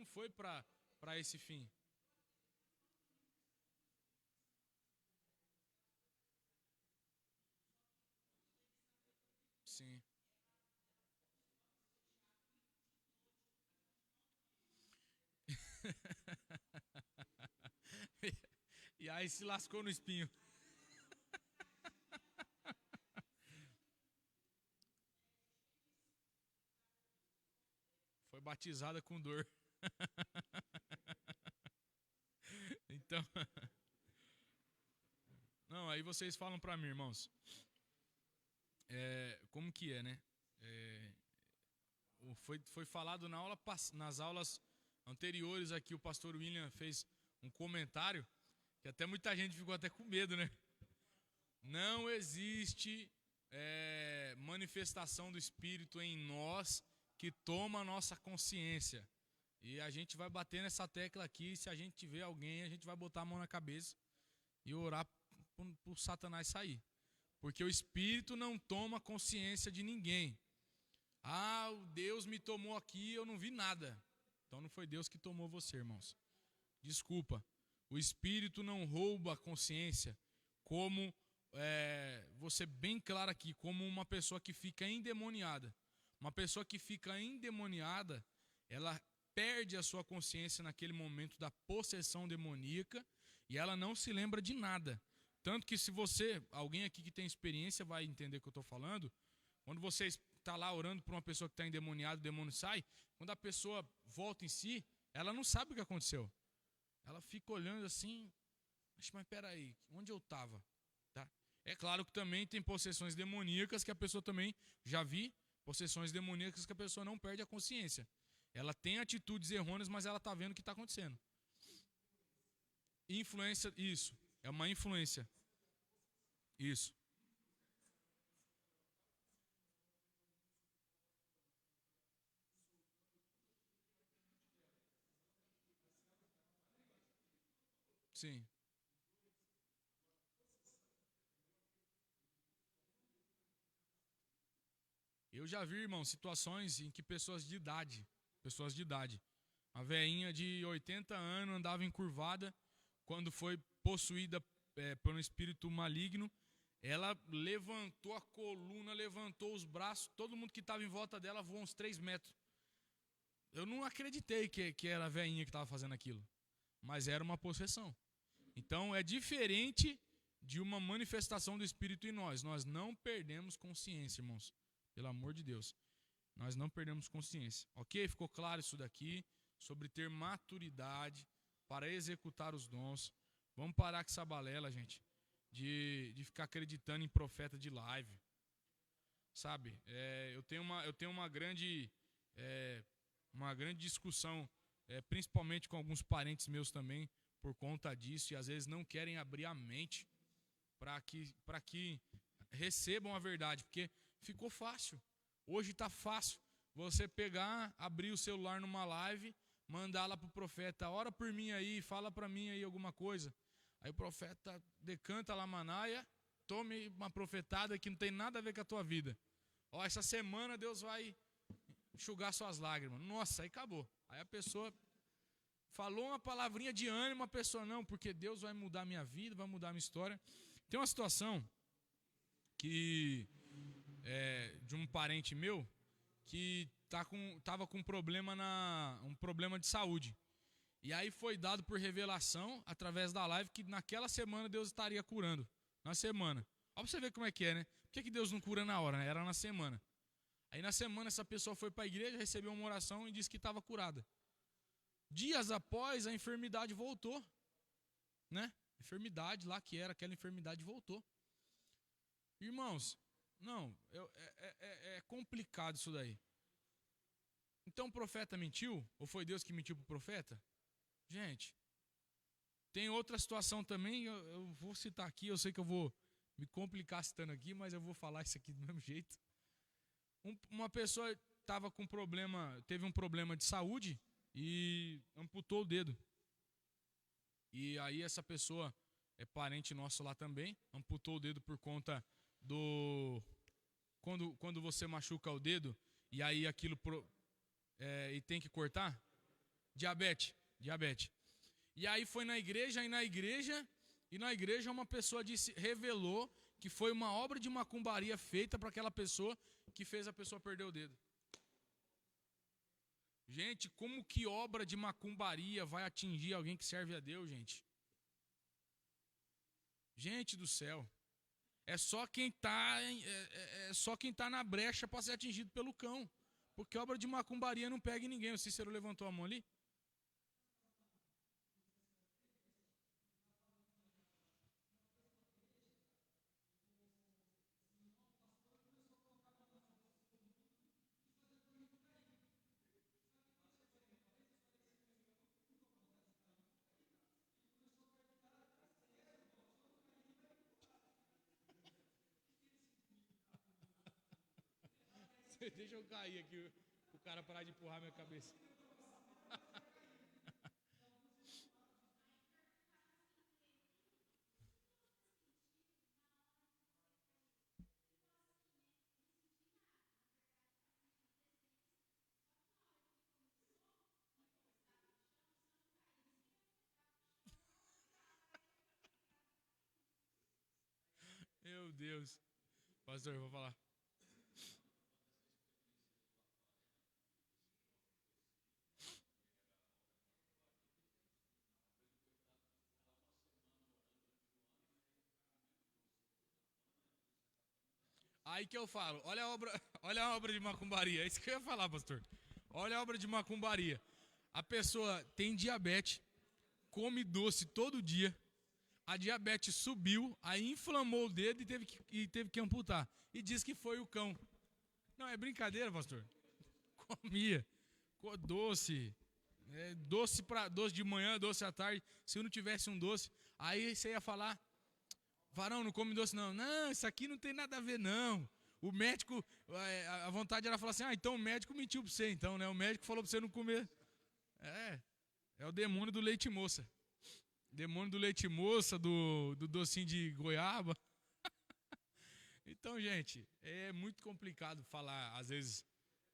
foi para esse fim. Sim. E aí se lascou no espinho. Foi batizada com dor. Então, não, aí vocês falam pra mim, irmãos. Como que é, né? Foi falado nas aulas anteriores aqui, o pastor William fez um comentário que até muita gente ficou até com medo, né? Não existe manifestação do Espírito em nós que toma a nossa consciência. E a gente vai bater nessa tecla aqui. Se a gente ver alguém, a gente vai botar a mão na cabeça e orar pro Satanás sair. Porque o Espírito não toma consciência de ninguém. Ah, o Deus me tomou aqui, eu não vi nada. Então não foi Deus que tomou você, irmãos. Desculpa. O Espírito não rouba a consciência, como você bem claro aqui, como uma pessoa que fica endemoniada. Uma pessoa que fica endemoniada, ela perde a sua consciência naquele momento da possessão demoníaca e ela não se lembra de nada. Tanto que se alguém aqui que tem experiência vai entender o que eu estou falando, quando você está lá orando por uma pessoa que está endemoniada, o demônio sai, quando a pessoa volta em si, ela não sabe o que aconteceu. Ela fica olhando assim, mas peraí, onde eu estava? Tá? É claro que também tem possessões demoníacas que a pessoa também, já vi, possessões demoníacas que a pessoa não perde a consciência. Ela tem atitudes errôneas, mas ela está vendo o que está acontecendo. Influência, isso. É uma influência. Isso. Sim. Eu já vi, irmão, situações em que pessoas de idade, a velhinha de 80 anos andava encurvada, quando foi possuída por um espírito maligno, ela levantou a coluna, levantou os braços, todo mundo que estava em volta dela voou uns 3 metros. Eu não acreditei que era a velhinha que estava fazendo aquilo, mas era uma possessão. Então é diferente de uma manifestação do Espírito em nós. Nós não perdemos consciência, irmãos. Pelo amor de Deus. Nós não perdemos consciência. Ok? Ficou claro isso daqui? Sobre ter maturidade para executar os dons. Vamos parar com essa balela, gente. De ficar acreditando em profeta de live. Sabe? Eu tenho uma grande discussão, principalmente com alguns parentes meus também, por conta disso, e às vezes não querem abrir a mente para que recebam a verdade, porque ficou fácil. Hoje está fácil você pegar, abrir o celular numa live, mandar lá pro profeta, ora por mim aí, fala para mim aí alguma coisa. Aí o profeta decanta lá a manaia, tome uma profetada que não tem nada a ver com a tua vida. Ó, essa semana Deus vai enxugar suas lágrimas. Nossa, aí acabou. Aí a pessoa falou uma palavrinha de ânimo, a pessoa não, porque Deus vai mudar minha vida, vai mudar minha história. Tem uma situação que de um parente meu que tava com um problema de saúde. E aí foi dado por revelação, através da live, que naquela semana Deus estaria curando. Na semana. Ó, pra você ver como é, né? Por que Deus não cura na hora, né? Era na semana. Aí na semana essa pessoa foi para a igreja, recebeu uma oração e disse que estava curada. Dias após, a enfermidade voltou. Né? A enfermidade lá que era, aquela enfermidade voltou. Irmãos, não, é complicado isso daí. Então o profeta mentiu? Ou foi Deus que mentiu para o profeta? Gente, tem outra situação também, eu vou citar aqui, eu sei que eu vou me complicar citando aqui, mas eu vou falar isso aqui do mesmo jeito. Uma pessoa tava com teve um problema de saúde e amputou o dedo. E aí essa pessoa é parente nosso lá também, amputou o dedo por conta do... Quando você machuca o dedo e aí aquilo e tem que cortar, diabetes. E aí foi na igreja uma pessoa revelou que foi uma obra de macumbaria feita para aquela pessoa que fez a pessoa perder o dedo. Gente, como que obra de macumbaria vai atingir alguém que serve a Deus, gente? Gente do céu. É só quem tá na brecha para ser atingido pelo cão. Porque obra de macumbaria não pega em ninguém. O Cícero levantou a mão ali. Deixa eu cair aqui, o cara parar de empurrar minha cabeça. Meu Deus. Pastor, eu vou falar. Aí que eu falo, olha a obra de macumbaria. É isso que eu ia falar, pastor. Olha a obra de macumbaria. A pessoa tem diabetes, come doce todo dia, a diabetes subiu, aí inflamou o dedo e teve que amputar. E diz que foi o cão. Não, é brincadeira, pastor. Comia doce, doce de manhã, doce à tarde. Se eu não tivesse um doce, aí você ia falar, varão, não come doce não. Não, isso aqui não tem nada a ver não. O médico, a vontade era falar assim, então o médico mentiu pra você então, né? O médico falou pra você não comer. É o demônio do leite moça. Demônio do leite moça, do docinho de goiaba. Então, gente, é muito complicado falar, às vezes,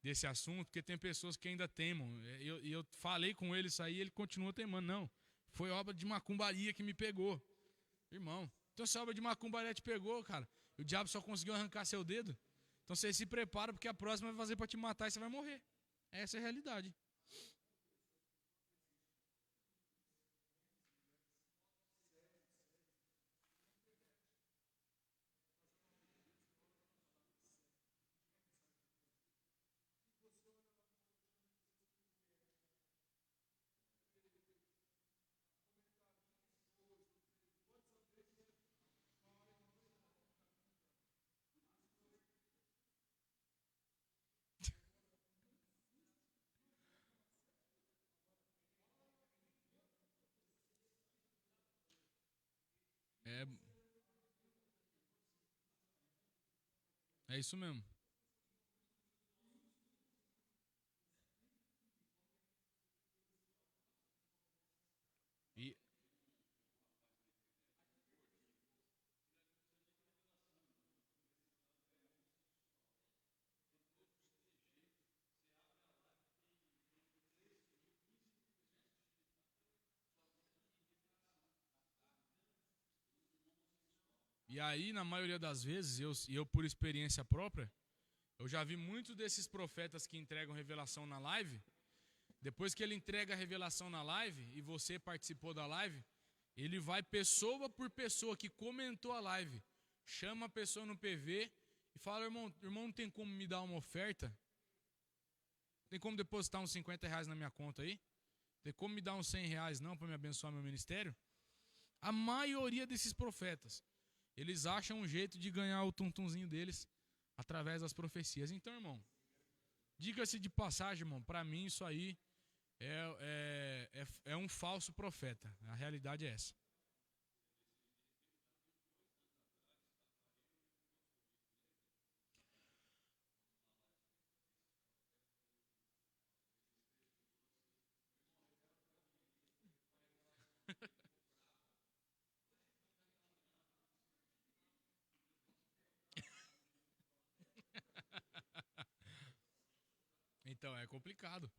desse assunto, porque tem pessoas que ainda temam. E eu falei com ele isso aí e ele continua temando. Não, foi obra de macumbaria que me pegou. Irmão, então se a obra de macumbaria te pegou, cara, o diabo só conseguiu arrancar seu dedo. Então você se prepara porque a próxima vai fazer para te matar e você vai morrer. Essa é a realidade. É isso mesmo. E aí, na maioria das vezes, eu por experiência própria, eu já vi muitos desses profetas que entregam revelação na live. Depois que ele entrega a revelação na live e você participou da live, ele vai pessoa por pessoa que comentou a live, chama a pessoa no PV e fala, irmão, não tem como me dar uma oferta? Tem como depositar uns R$50 na minha conta aí? Tem como me dar uns R$100 não para me abençoar meu ministério? A maioria desses profetas eles acham um jeito de ganhar o tum-tumzinho deles através das profecias. Então, irmão, diga-se de passagem, irmão, para mim isso aí é um falso profeta. A realidade é essa. Então, é complicado.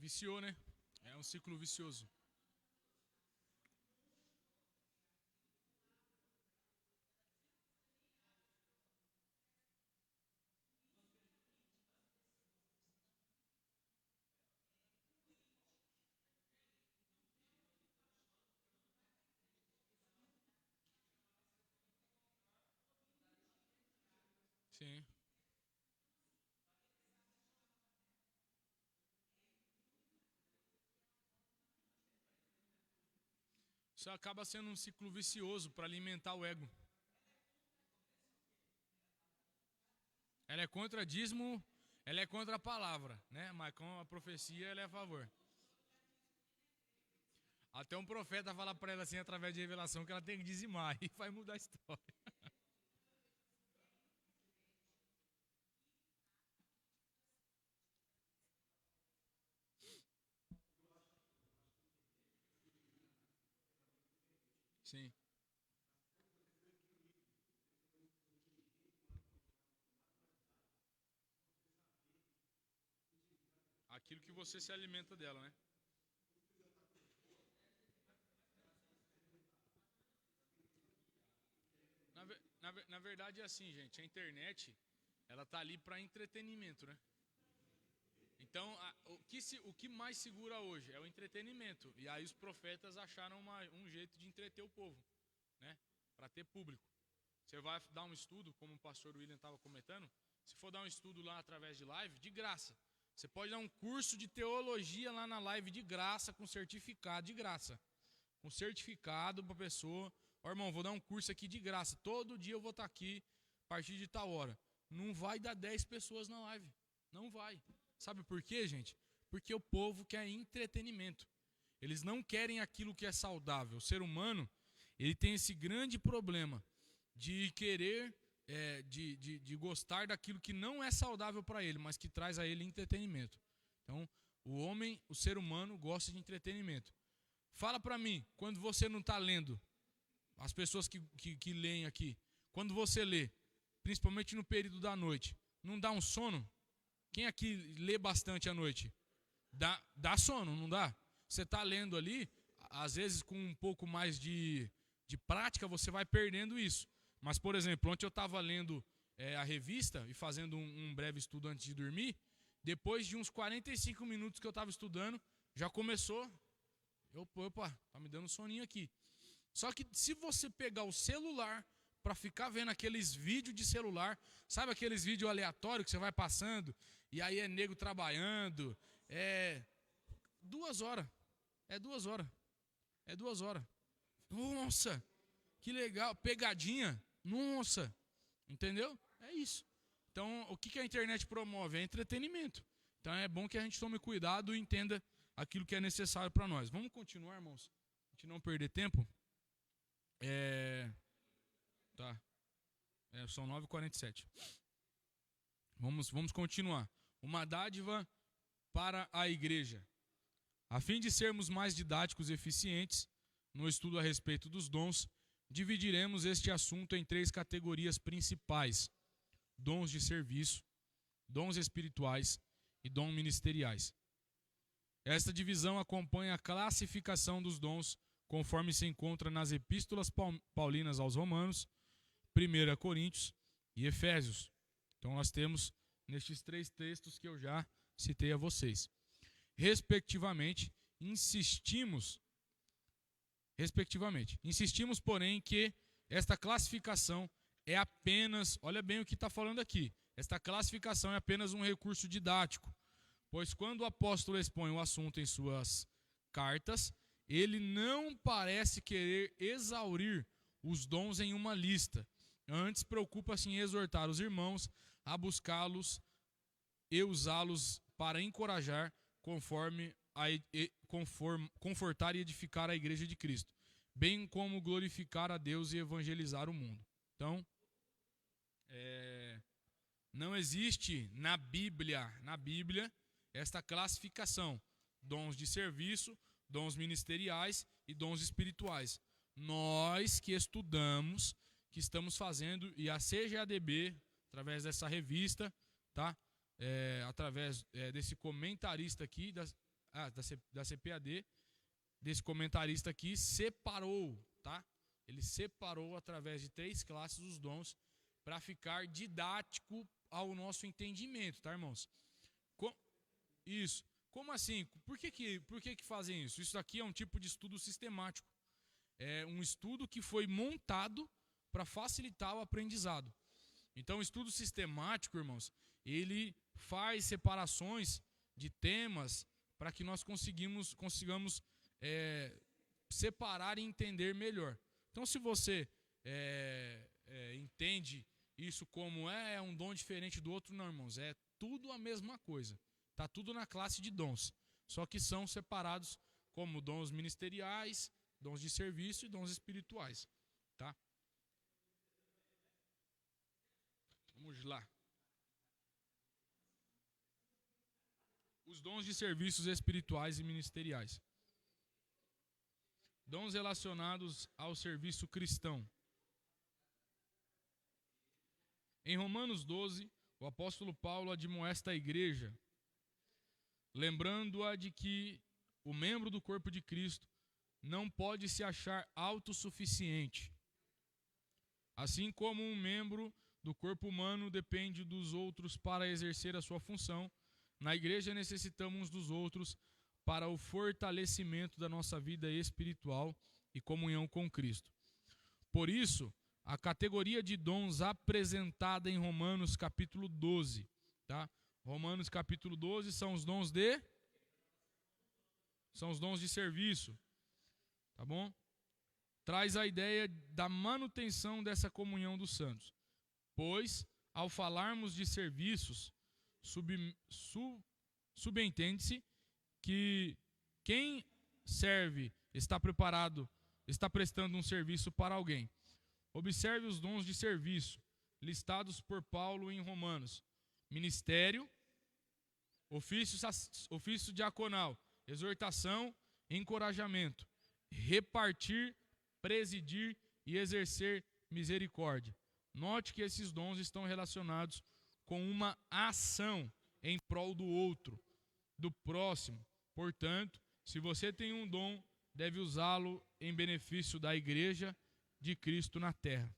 Viciou, né? É um ciclo vicioso. Sim. Isso acaba sendo um ciclo vicioso para alimentar o ego. Ela é contra dízimo, ela é contra a palavra, né? Mas com a profecia ela é a favor. Até um profeta fala para ela assim, através de revelação, que ela tem que dizimar e vai mudar a história. Sim. Aquilo que você se alimenta dela, né? Na verdade é assim, gente. A internet, ela tá ali para entretenimento, né? Então, o que mais segura hoje é o entretenimento. E aí os profetas acharam um jeito de entreter o povo, né? Para ter público. Você vai dar um estudo, como o pastor William estava comentando, se for dar um estudo lá através de live, de graça. Você pode dar um curso de teologia lá na live de graça, com certificado, de graça. Com certificado para a pessoa. Ó, irmão, vou dar um curso aqui de graça. Todo dia eu vou estar aqui a partir de tal hora. Não vai dar 10 pessoas na live. Não vai. Sabe por quê, gente? Porque o povo quer entretenimento. Eles não querem aquilo que é saudável. O ser humano, ele tem esse grande problema de querer, de gostar daquilo que não é saudável para ele, mas que traz a ele entretenimento. Então, o ser humano gosta de entretenimento. Fala para mim, quando você não está lendo, as pessoas que leem aqui, quando você lê, principalmente no período da noite, não dá um sono? Quem aqui lê bastante à noite? Dá sono, não dá? Você está lendo ali, às vezes com um pouco mais de prática, você vai perdendo isso. Mas, por exemplo, ontem eu estava lendo a revista e fazendo um breve estudo antes de dormir. Depois de uns 45 minutos que eu estava estudando, já começou. Opa, tá me dando soninho aqui. Só que se você pegar o celular para ficar vendo aqueles vídeos de celular, sabe aqueles vídeos aleatórios que você vai passando, e aí é nego trabalhando, 2 horas. É 2 horas. É 2 horas. Nossa, que legal. Pegadinha. Nossa. Entendeu? É isso. Então, o que a internet promove? É entretenimento. Então, é bom que a gente tome cuidado e entenda aquilo que é necessário para nós. Vamos continuar, irmãos? A gente não perder tempo. Tá. São 9h47. Vamos continuar. Uma dádiva para a igreja. A fim de sermos mais didáticos e eficientes no estudo a respeito dos dons, dividiremos este assunto em 3 categorias principais: dons de serviço, dons espirituais e dons ministeriais. Esta divisão acompanha a classificação dos dons conforme se encontra nas epístolas paulinas aos Romanos, 1 Coríntios e Efésios. Então nós temos nestes 3 textos que eu já citei a vocês. Respectivamente, insistimos, porém, que esta classificação é apenas, olha bem o que está falando aqui, esta classificação é apenas um recurso didático, pois quando o apóstolo expõe o assunto em suas cartas, ele não parece querer exaurir os dons em uma lista. Antes, preocupa-se em exortar os irmãos a buscá-los e usá-los para encorajar, confortar e edificar a igreja de Cristo, bem como glorificar a Deus e evangelizar o mundo. Então, não existe na Bíblia esta classificação: dons de serviço, dons ministeriais e dons espirituais. Nós que estudamos, que estamos fazendo, e a CGADB, através dessa revista, tá? Através desse comentarista aqui, da CPAD, desse comentarista aqui, separou, tá? Ele separou através de 3 classes os dons para ficar didático ao nosso entendimento, tá, irmãos? Isso. Como assim? Por que fazem isso? Isso aqui é um tipo de estudo sistemático. É um estudo que foi montado para facilitar o aprendizado. Então, o estudo sistemático, irmãos, ele faz separações de temas para que nós consigamos separar e entender melhor. Então, se você entende isso como um dom diferente do outro, não, irmãos, é tudo a mesma coisa. Está tudo na classe de dons, só que são separados como dons ministeriais, dons de serviço e dons espirituais, tá? Vamos lá. Os dons de serviços espirituais e ministeriais. Dons relacionados ao serviço cristão. Em Romanos 12, o apóstolo Paulo admoesta a igreja, lembrando-a de que o membro do corpo de Cristo não pode se achar autossuficiente. Assim como um membro do corpo humano depende dos outros para exercer a sua função, na igreja necessitamos uns dos outros para o fortalecimento da nossa vida espiritual e comunhão com Cristo. Por isso, a categoria de dons apresentada em Romanos capítulo 12, tá? Romanos capítulo 12 são os dons de serviço, tá bom? Traz a ideia da manutenção dessa comunhão dos santos. Pois, ao falarmos de serviços, subentende-se que quem serve está prestando um serviço para alguém. Observe os dons de serviço listados por Paulo em Romanos: ministério, ofício diaconal, exortação, encorajamento, repartir, presidir e exercer misericórdia. Note que esses dons estão relacionados com uma ação em prol do outro, do próximo. Portanto, se você tem um dom, deve usá-lo em benefício da igreja de Cristo na terra.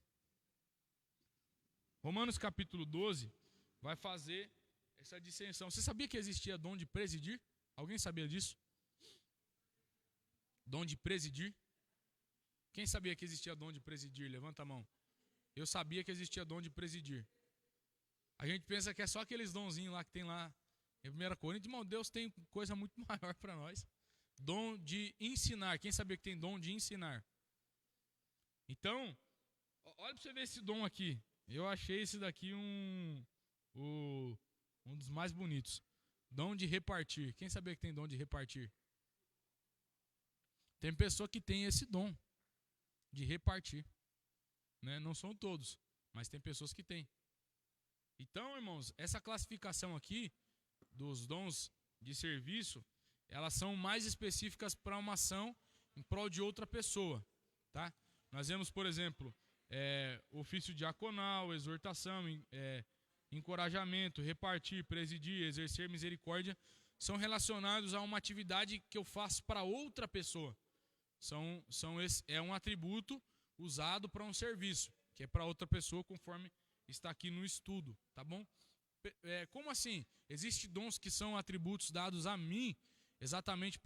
Romanos capítulo 12 vai fazer essa distinção. Você sabia que existia dom de presidir? Alguém sabia disso? Dom de presidir? Quem sabia que existia dom de presidir? Levanta a mão. Eu sabia que existia dom de presidir. A gente pensa que é só aqueles donzinhos lá que tem lá em 1 Coríntios. Irmão, Deus tem coisa muito maior para nós. Dom de ensinar. Quem sabia que tem dom de ensinar? Então, olha para você ver esse dom aqui. Eu achei esse daqui um dos mais bonitos. Dom de repartir. Quem sabia que tem dom de repartir? Tem pessoa que tem esse dom de repartir, né? Não são todos, mas tem pessoas que têm. Então, irmãos, essa classificação aqui dos dons de serviço, elas são mais específicas para uma ação em prol de outra pessoa, tá? Nós vemos, por exemplo, ofício diaconal, exortação, encorajamento, repartir, presidir, exercer misericórdia, são relacionados a uma atividade que eu faço para outra pessoa. É um atributo usado para um serviço, que é para outra pessoa, conforme está aqui no estudo, tá bom? Como assim? Existem dons que são atributos dados a mim, exatamente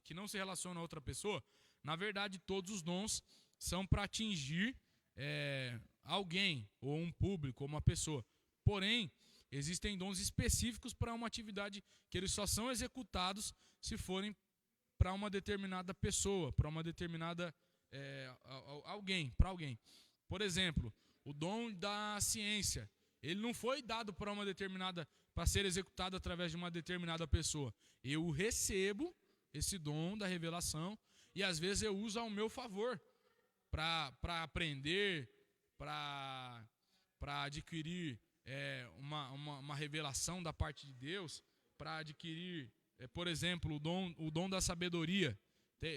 que não se relacionam a outra pessoa? Na verdade, todos os dons são para atingir alguém, ou um público, ou uma pessoa. Porém, existem dons específicos para uma atividade que eles só são executados se forem para uma determinada pessoa, para uma determinada alguém. Por exemplo, o dom da ciência, ele não foi dado para ser executado através de uma determinada pessoa. Eu recebo esse dom da revelação e às vezes eu uso ao meu favor para aprender, para adquirir uma revelação da parte de Deus, para adquirir, por exemplo, o dom da sabedoria.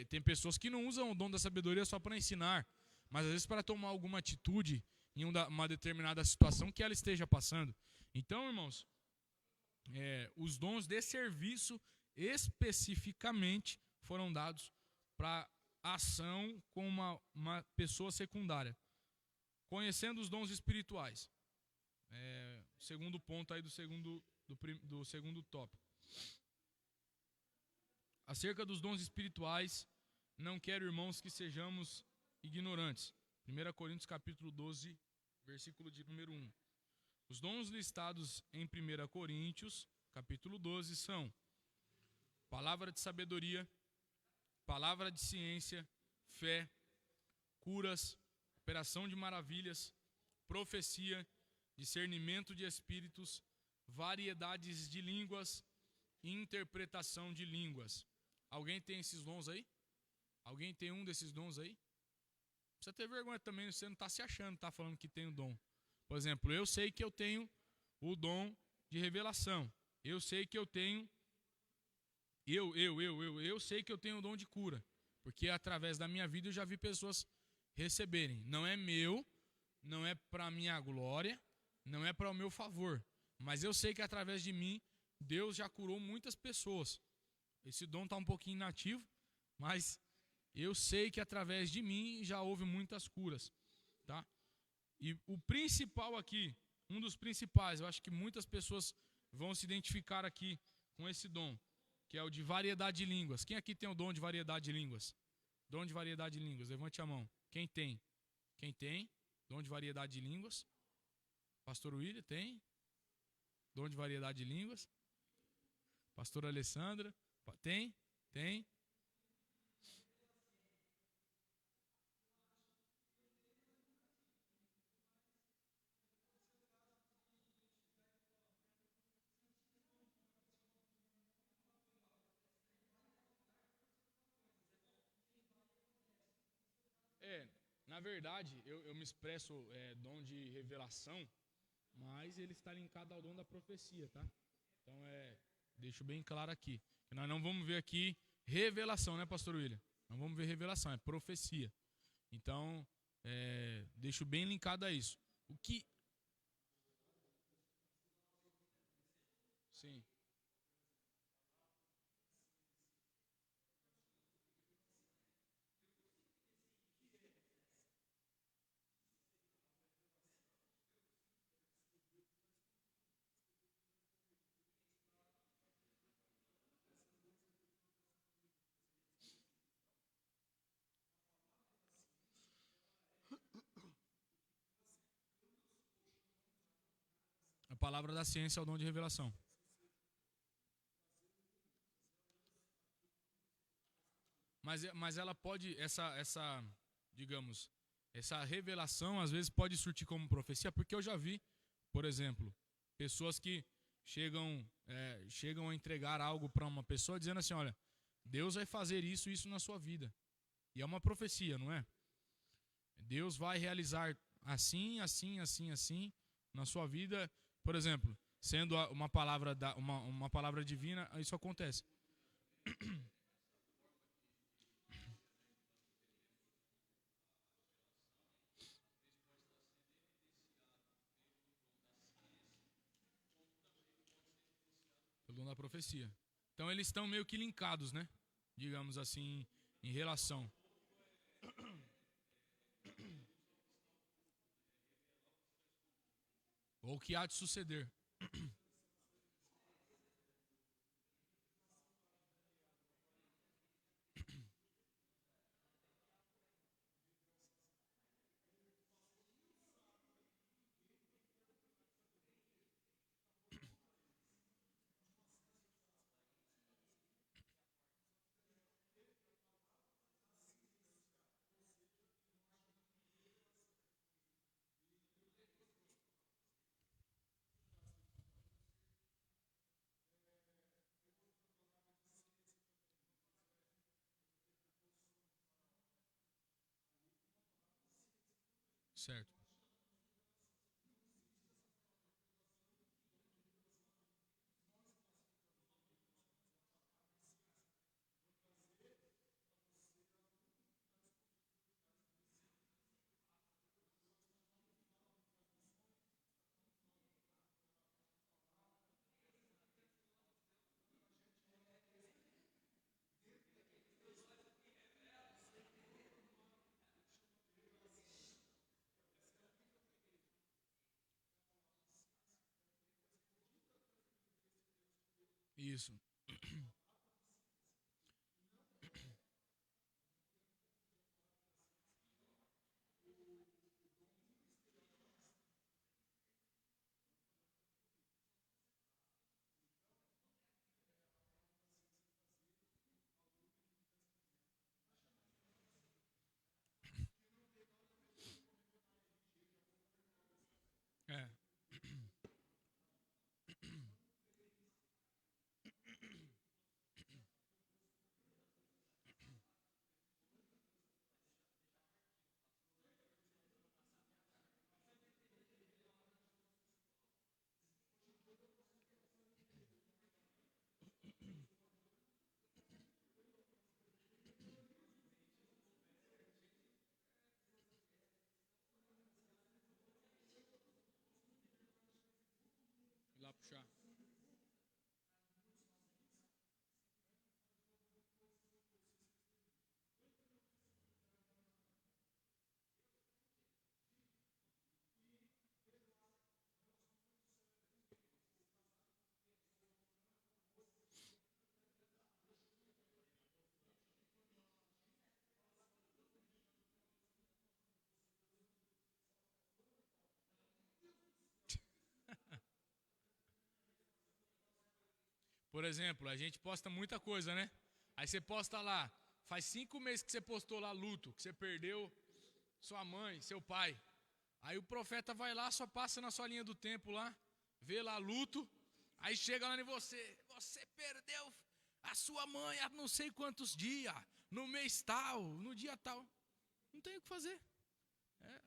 Tem pessoas que não usam o dom da sabedoria só para ensinar, mas às vezes para tomar alguma atitude em uma determinada situação que ela esteja passando. Então, irmãos, os dons de serviço especificamente foram dados para ação com uma pessoa secundária. Conhecendo os dons espirituais. Segundo ponto aí do segundo tópico. Acerca dos dons espirituais, não quero, irmãos, que sejamos ignorantes. 1 Coríntios capítulo 12, versículo de número 1. Os dons listados em 1 Coríntios capítulo 12 são palavra de sabedoria, palavra de ciência, fé, curas, operação de maravilhas, profecia, discernimento de espíritos, variedades de línguas e interpretação de línguas. Alguém tem esses dons aí? Alguém tem um desses dons aí? Não precisa ter vergonha também, você não está se achando, está falando que tem o dom. Por exemplo, eu sei que eu tenho o dom de revelação. Eu sei que eu tenho... Eu sei que eu tenho o dom de cura. Porque através da minha vida eu já vi pessoas receberem. Não é meu, não é para minha glória, não é para o meu favor. Mas eu sei que através de mim, Deus já curou muitas pessoas. Esse dom está um pouquinho inativo, mas eu sei que através de mim já houve muitas curas. Tá? E o principal aqui, um dos principais, eu acho que muitas pessoas vão se identificar aqui com esse dom, que é o de variedade de línguas. Quem aqui tem o dom de variedade de línguas? Dom de variedade de línguas, levante a mão. Quem tem? Quem tem? Dom de variedade de línguas? Pastor William tem? Dom de variedade de línguas? Pastora Alessandra? Tem? Tem? Na verdade, eu me expresso dom de revelação, mas ele está linkado ao dom da profecia, tá? Então, deixo bem claro aqui. Nós não vamos ver aqui revelação, né, pastor William? Não vamos ver revelação, é profecia. Então, deixo bem linkado a isso. O que... Sim. A palavra da ciência é o dom de revelação. Mas ela pode, digamos, essa revelação às vezes pode surtir como profecia, porque eu já vi, por exemplo, pessoas que chegam a entregar algo para uma pessoa dizendo assim, olha, Deus vai fazer isso na sua vida. E é uma profecia, não é? Deus vai realizar assim na sua vida, por exemplo, sendo uma palavra divina, isso acontece. Pelo dom da profecia. Então eles estão meio que linkados, né? Digamos assim, em relação. Ou o que há de suceder. Certo. Isso. É. Ir lá puxar. Por exemplo, a gente posta muita coisa, né? Aí você posta lá, faz 5 meses que você postou lá luto, que você perdeu sua mãe, seu pai. Aí o profeta vai lá, só passa na sua linha do tempo lá, vê lá luto, aí chega lá em você, você perdeu a sua mãe há não sei quantos dias, no mês tal, no dia tal. Não tem o que fazer. É.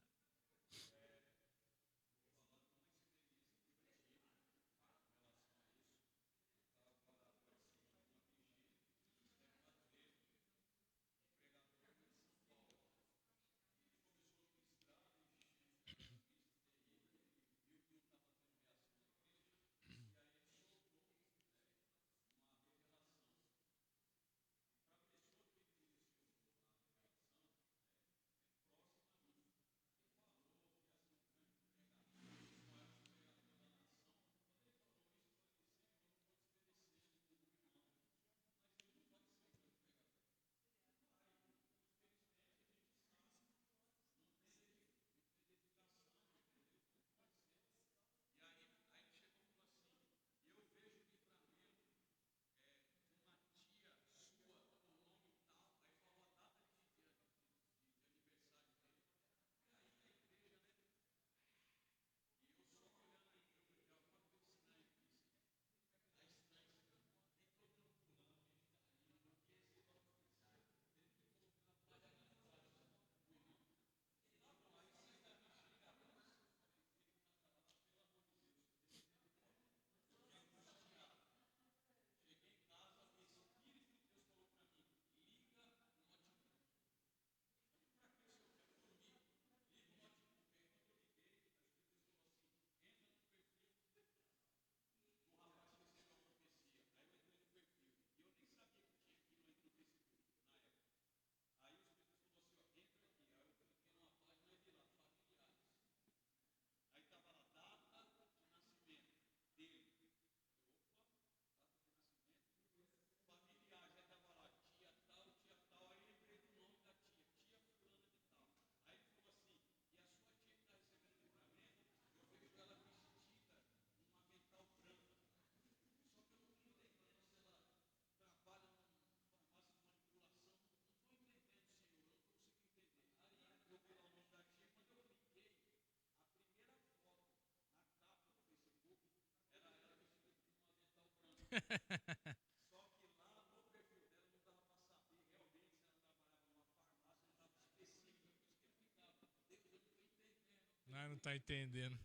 Não tá entendendo.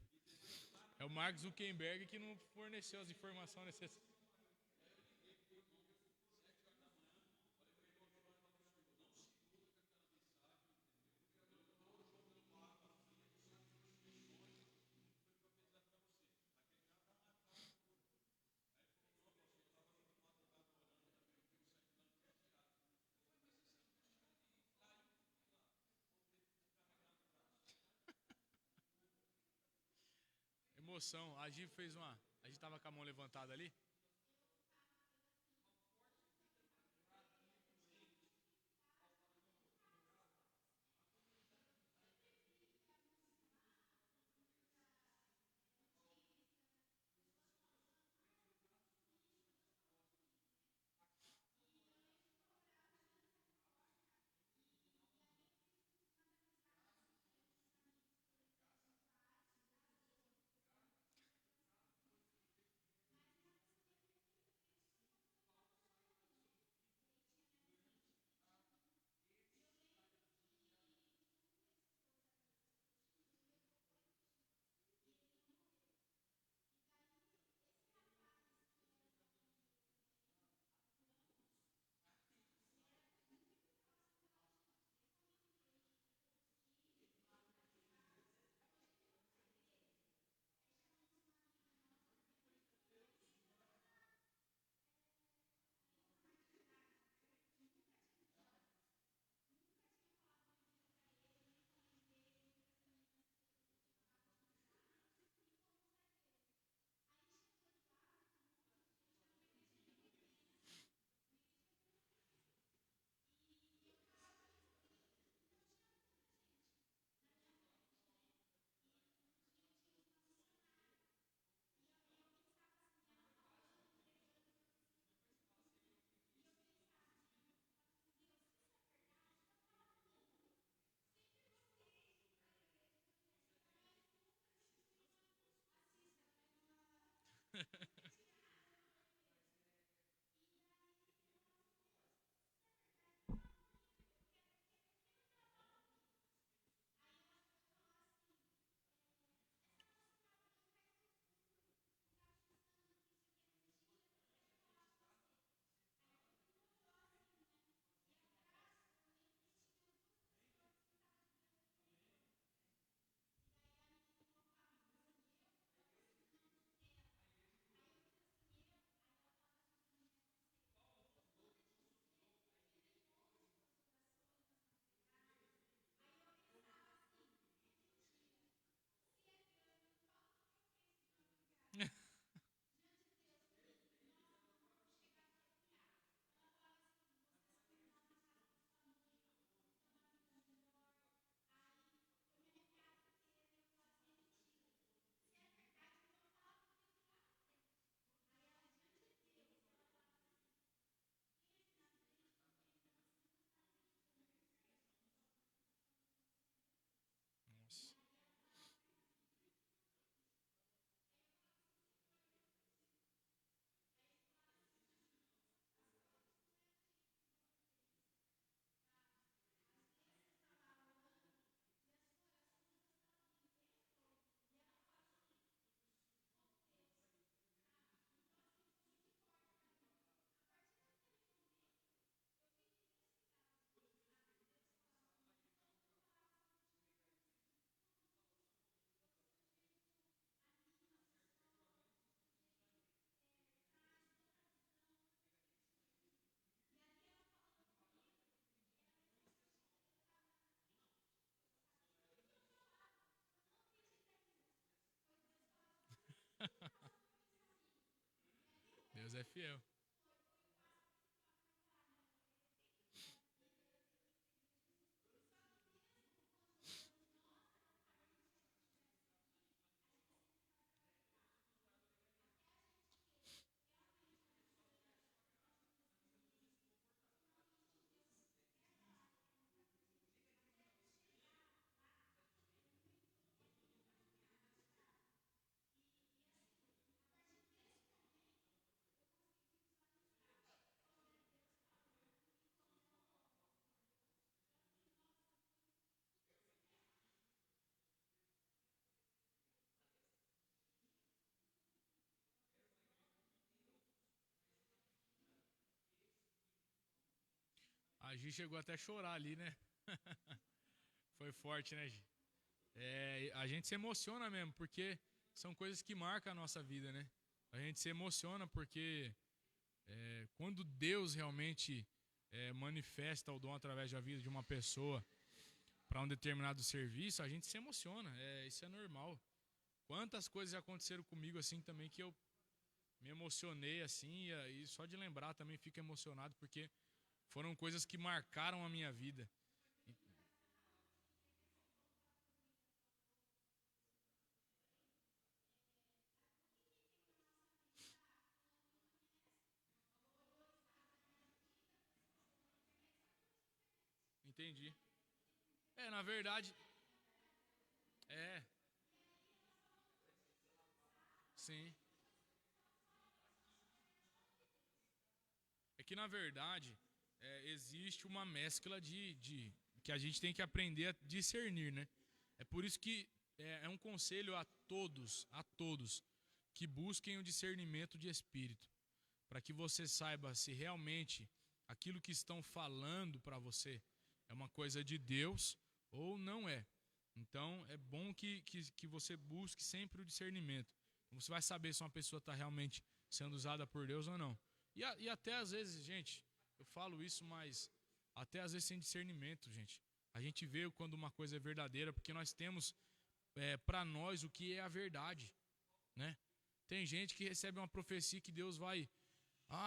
É o Mark Zuckerberg que não forneceu as informações necessárias. Emoção. A Gi fez uma. A Gi tava com a mão levantada ali. Nossa. Deus é fiel. Gi chegou até a chorar ali, né? Foi forte, né, Gi? A gente se emociona mesmo, porque são coisas que marcam a nossa vida, né? A gente se emociona porque quando Deus realmente manifesta o dom através da vida de uma pessoa para um determinado serviço, a gente se emociona. Isso é normal. Quantas coisas aconteceram comigo assim também que eu me emocionei assim, e só de lembrar também fico emocionado, porque foram coisas que marcaram a minha vida. Entendi. Na verdade, sim. É que na verdade existe uma mescla de que a gente tem que aprender a discernir, né? É por isso que é um conselho a todos que busquem o discernimento de espírito, para que você saiba se realmente aquilo que estão falando para você é uma coisa de Deus ou não é. Então é bom que você busque sempre o discernimento. Você vai saber se uma pessoa está realmente sendo usada por Deus ou não. E até às vezes, gente, eu falo isso, mas até às vezes sem discernimento, gente. A gente vê quando uma coisa é verdadeira, porque nós temos para nós o que é a verdade, né? Tem gente que recebe uma profecia que Deus vai...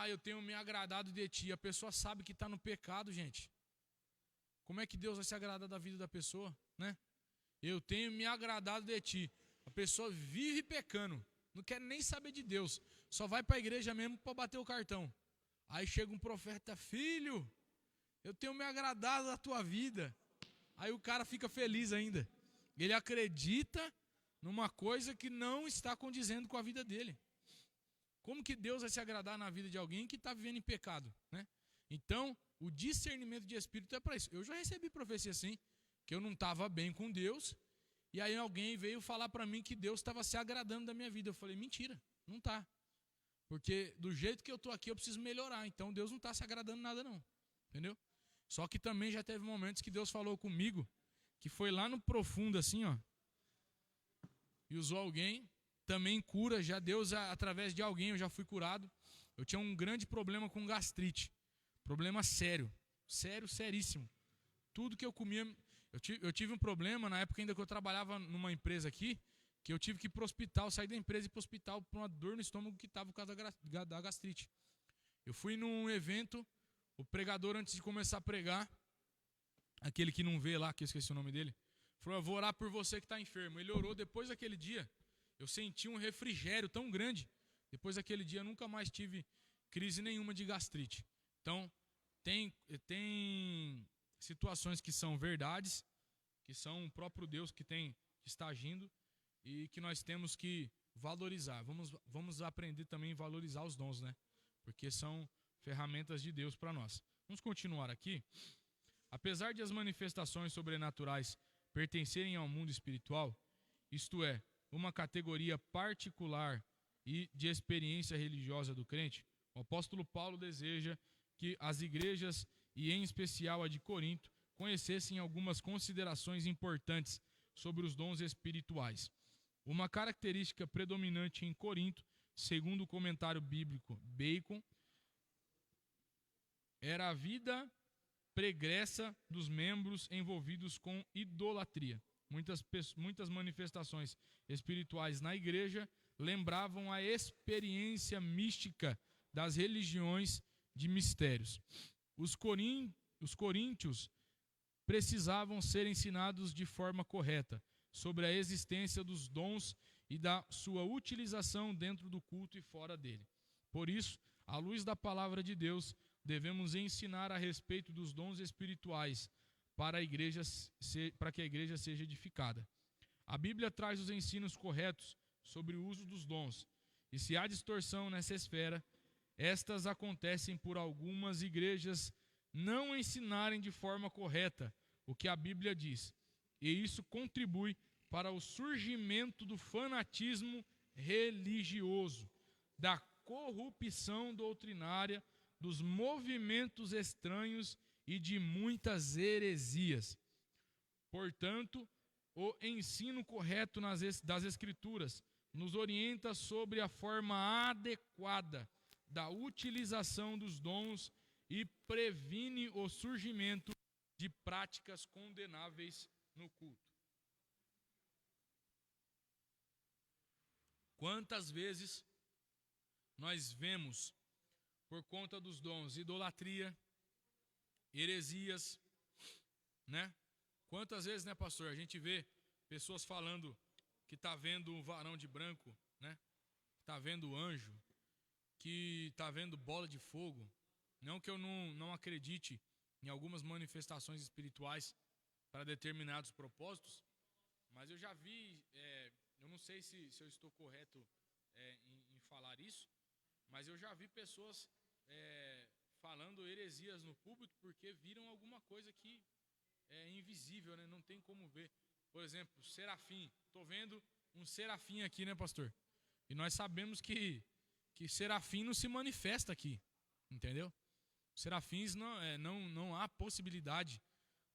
eu tenho me agradado de ti. A pessoa sabe que está no pecado, gente. Como é que Deus vai se agradar da vida da pessoa, né? Eu tenho me agradado de ti. A pessoa vive pecando, não quer nem saber de Deus, só vai para a igreja mesmo para bater o cartão. Aí chega um profeta: filho, eu tenho me agradado da tua vida. Aí o cara fica feliz ainda. Ele acredita numa coisa que não está condizendo com a vida dele. Como que Deus vai se agradar na vida de alguém que está vivendo em pecado, né? Então, o discernimento de espírito é para isso. Eu já recebi profecia assim, que eu não estava bem com Deus, e aí alguém veio falar para mim que Deus estava se agradando da minha vida. Eu falei: mentira, não está. Porque do jeito que eu estou aqui eu preciso melhorar, então Deus não está se agradando nada não, entendeu? Só que também já teve momentos que Deus falou comigo, que foi lá no profundo assim, ó, e usou alguém, também cura, já Deus através de alguém eu já fui curado. Eu tinha um grande problema com gastrite, problema sério, seríssimo. Tudo que eu comia, eu tive um problema na época ainda que eu trabalhava numa empresa aqui, que eu tive que ir para o hospital, sair da empresa e ir para o hospital por uma dor no estômago que estava por causa da gastrite. Eu fui num evento, o pregador, antes de começar a pregar, aquele que não vê lá, que eu esqueci o nome dele, falou: eu vou orar por você que está enfermo. Ele orou. Depois daquele dia, eu senti um refrigério tão grande. Depois daquele dia, eu nunca mais tive crise nenhuma de gastrite. Então, tem situações que são verdades, que são o próprio Deus que está agindo e que nós temos que valorizar. Vamos aprender também a valorizar os dons, né? Porque são ferramentas de Deus para nós. Vamos continuar aqui. Apesar de as manifestações sobrenaturais pertencerem ao mundo espiritual, isto é, uma categoria particular e de experiência religiosa do crente, o apóstolo Paulo deseja que as igrejas, e em especial a de Corinto, conhecessem algumas considerações importantes sobre os dons espirituais. Uma característica predominante em Corinto, segundo o comentário bíblico Bacon, era a vida pregressa dos membros envolvidos com idolatria. Muitas manifestações espirituais na igreja lembravam a experiência mística das religiões de mistérios. Os coríntios precisavam ser ensinados de forma correta sobre a existência dos dons e da sua utilização dentro do culto e fora dele. Por isso, à luz da palavra de Deus, devemos ensinar a respeito dos dons espirituais para que a igreja seja edificada. A Bíblia traz os ensinos corretos sobre o uso dos dons, e se há distorção nessa esfera, estas acontecem por algumas igrejas não ensinarem de forma correta o que a Bíblia diz, e isso contribui para o surgimento do fanatismo religioso, da corrupção doutrinária, dos movimentos estranhos e de muitas heresias. Portanto, o ensino correto das Escrituras nos orienta sobre a forma adequada da utilização dos dons e previne o surgimento de práticas condenáveis no culto. Quantas vezes nós vemos, por conta dos dons, idolatria, heresias, né? Quantas vezes, né, pastor, a gente vê pessoas falando que está vendo um varão de branco, né? Está vendo anjo, que está vendo bola de fogo. Não que eu não acredite em algumas manifestações espirituais para determinados propósitos, mas eu já vi, eu não sei se eu estou correto em falar isso, mas eu já vi pessoas falando heresias no púlpito porque viram alguma coisa que é invisível, né? Não tem como ver. Por exemplo, serafim. Estou vendo um serafim aqui, né, pastor? E nós sabemos que serafim não se manifesta aqui, entendeu? Serafins não há possibilidade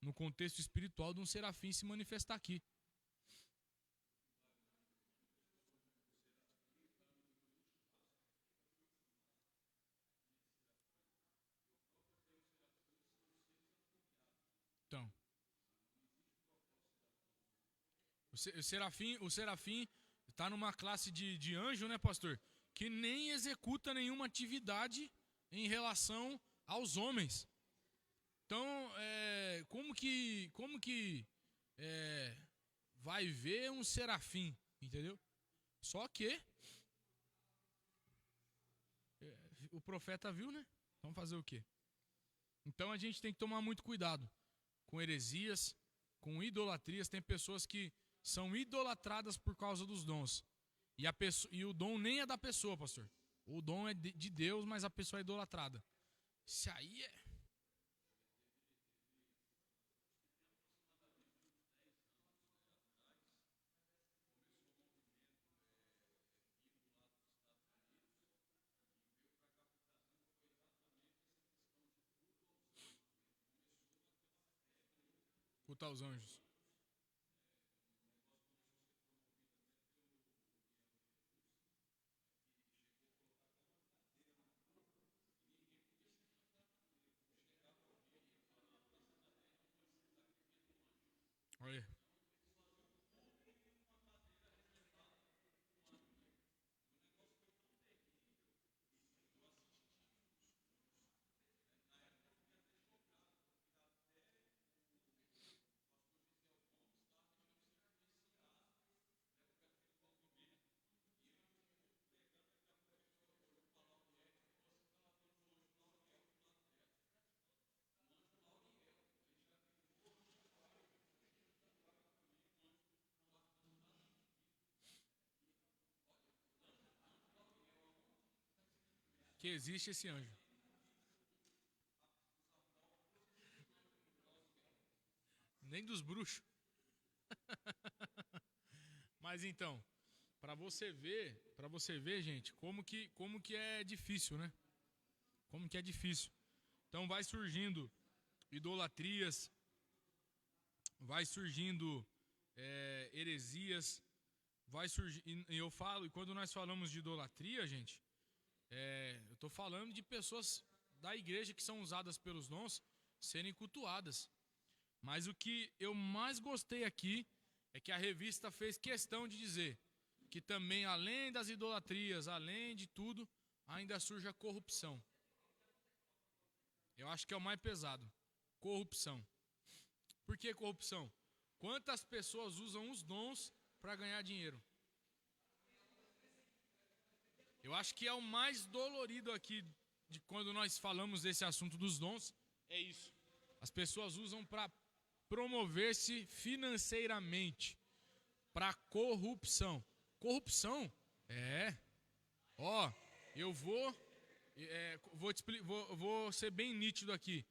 no contexto espiritual de um serafim se manifestar aqui. Então, o serafim está numa classe de anjo, né, pastor? Que nem executa nenhuma atividade em relação aos homens. Então, como que vai ver um serafim, entendeu? Só que o profeta viu, né? Vamos fazer o quê? Então a gente tem que tomar muito cuidado com heresias, com idolatrias. Tem pessoas que são idolatradas por causa dos dons. E o dom nem é da pessoa, pastor. O dom é de Deus, mas a pessoa é idolatrada. Isso aí é... Cultar os anjos. Olha. Que existe esse anjo. Nem dos bruxos. Mas então, para você ver, gente, como que é difícil, né? Como que é difícil. Então vai surgindo idolatrias, vai surgindo heresias, vai surgir. E eu falo, e quando nós falamos de idolatria, gente, eu estou falando de pessoas da igreja que são usadas pelos dons serem cultuadas. Mas o que eu mais gostei aqui é que a revista fez questão de dizer que também, além das idolatrias, além de tudo, ainda surge a corrupção. Eu acho que é o mais pesado. Corrupção. Por que corrupção? Quantas pessoas usam os dons para ganhar dinheiro? Eu acho que é o mais dolorido aqui, de quando nós falamos desse assunto dos dons, é isso. As pessoas usam para promover-se financeiramente, para corrupção. Corrupção? Eu vou ser bem nítido aqui.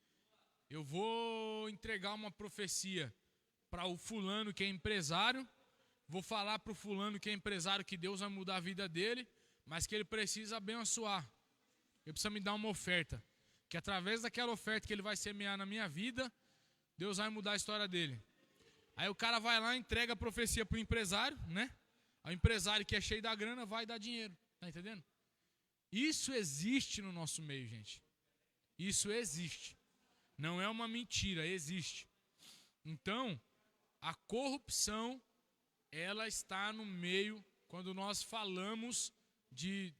Eu vou entregar uma profecia para o fulano que é empresário, vou falar para o fulano que é empresário que Deus vai mudar a vida dele, mas que ele precisa abençoar. Ele precisa me dar uma oferta. que através daquela oferta que ele vai semear na minha vida, Deus vai mudar a história dele. Aí o cara vai lá e entrega a profecia pro empresário, né? O empresário que é cheio da grana vai dar dinheiro, tá entendendo? Isso existe no nosso meio, gente. Isso existe. Não é uma mentira, existe. Então, a corrupção, ela está no meio, quando nós falamos de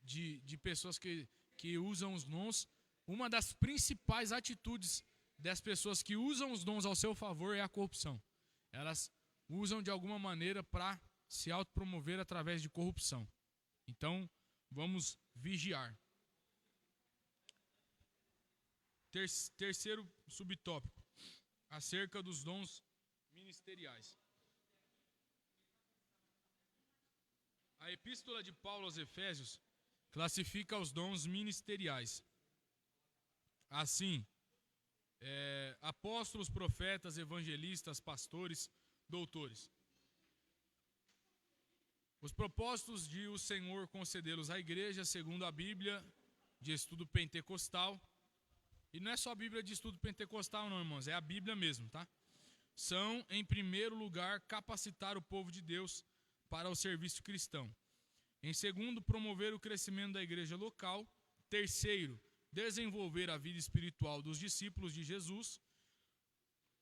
pessoas que usam os dons. Uma das principais atitudes das pessoas que usam os dons ao seu favor é a corrupção. Elas usam de alguma maneira para se autopromover através de corrupção. Então, vamos vigiar. Terceiro subtópico, acerca dos dons ministeriais. A epístola de Paulo aos Efésios classifica os dons ministeriais. Assim, apóstolos, profetas, evangelistas, pastores, doutores. Os propósitos de o Senhor concedê-los à igreja, segundo a Bíblia de estudo pentecostal, e não é só a Bíblia de estudo pentecostal não, irmãos, é a Bíblia mesmo, tá? São, em primeiro lugar, capacitar o povo de Deus para o serviço cristão. Em segundo, promover o crescimento da igreja local. Terceiro, desenvolver a vida espiritual dos discípulos de Jesus.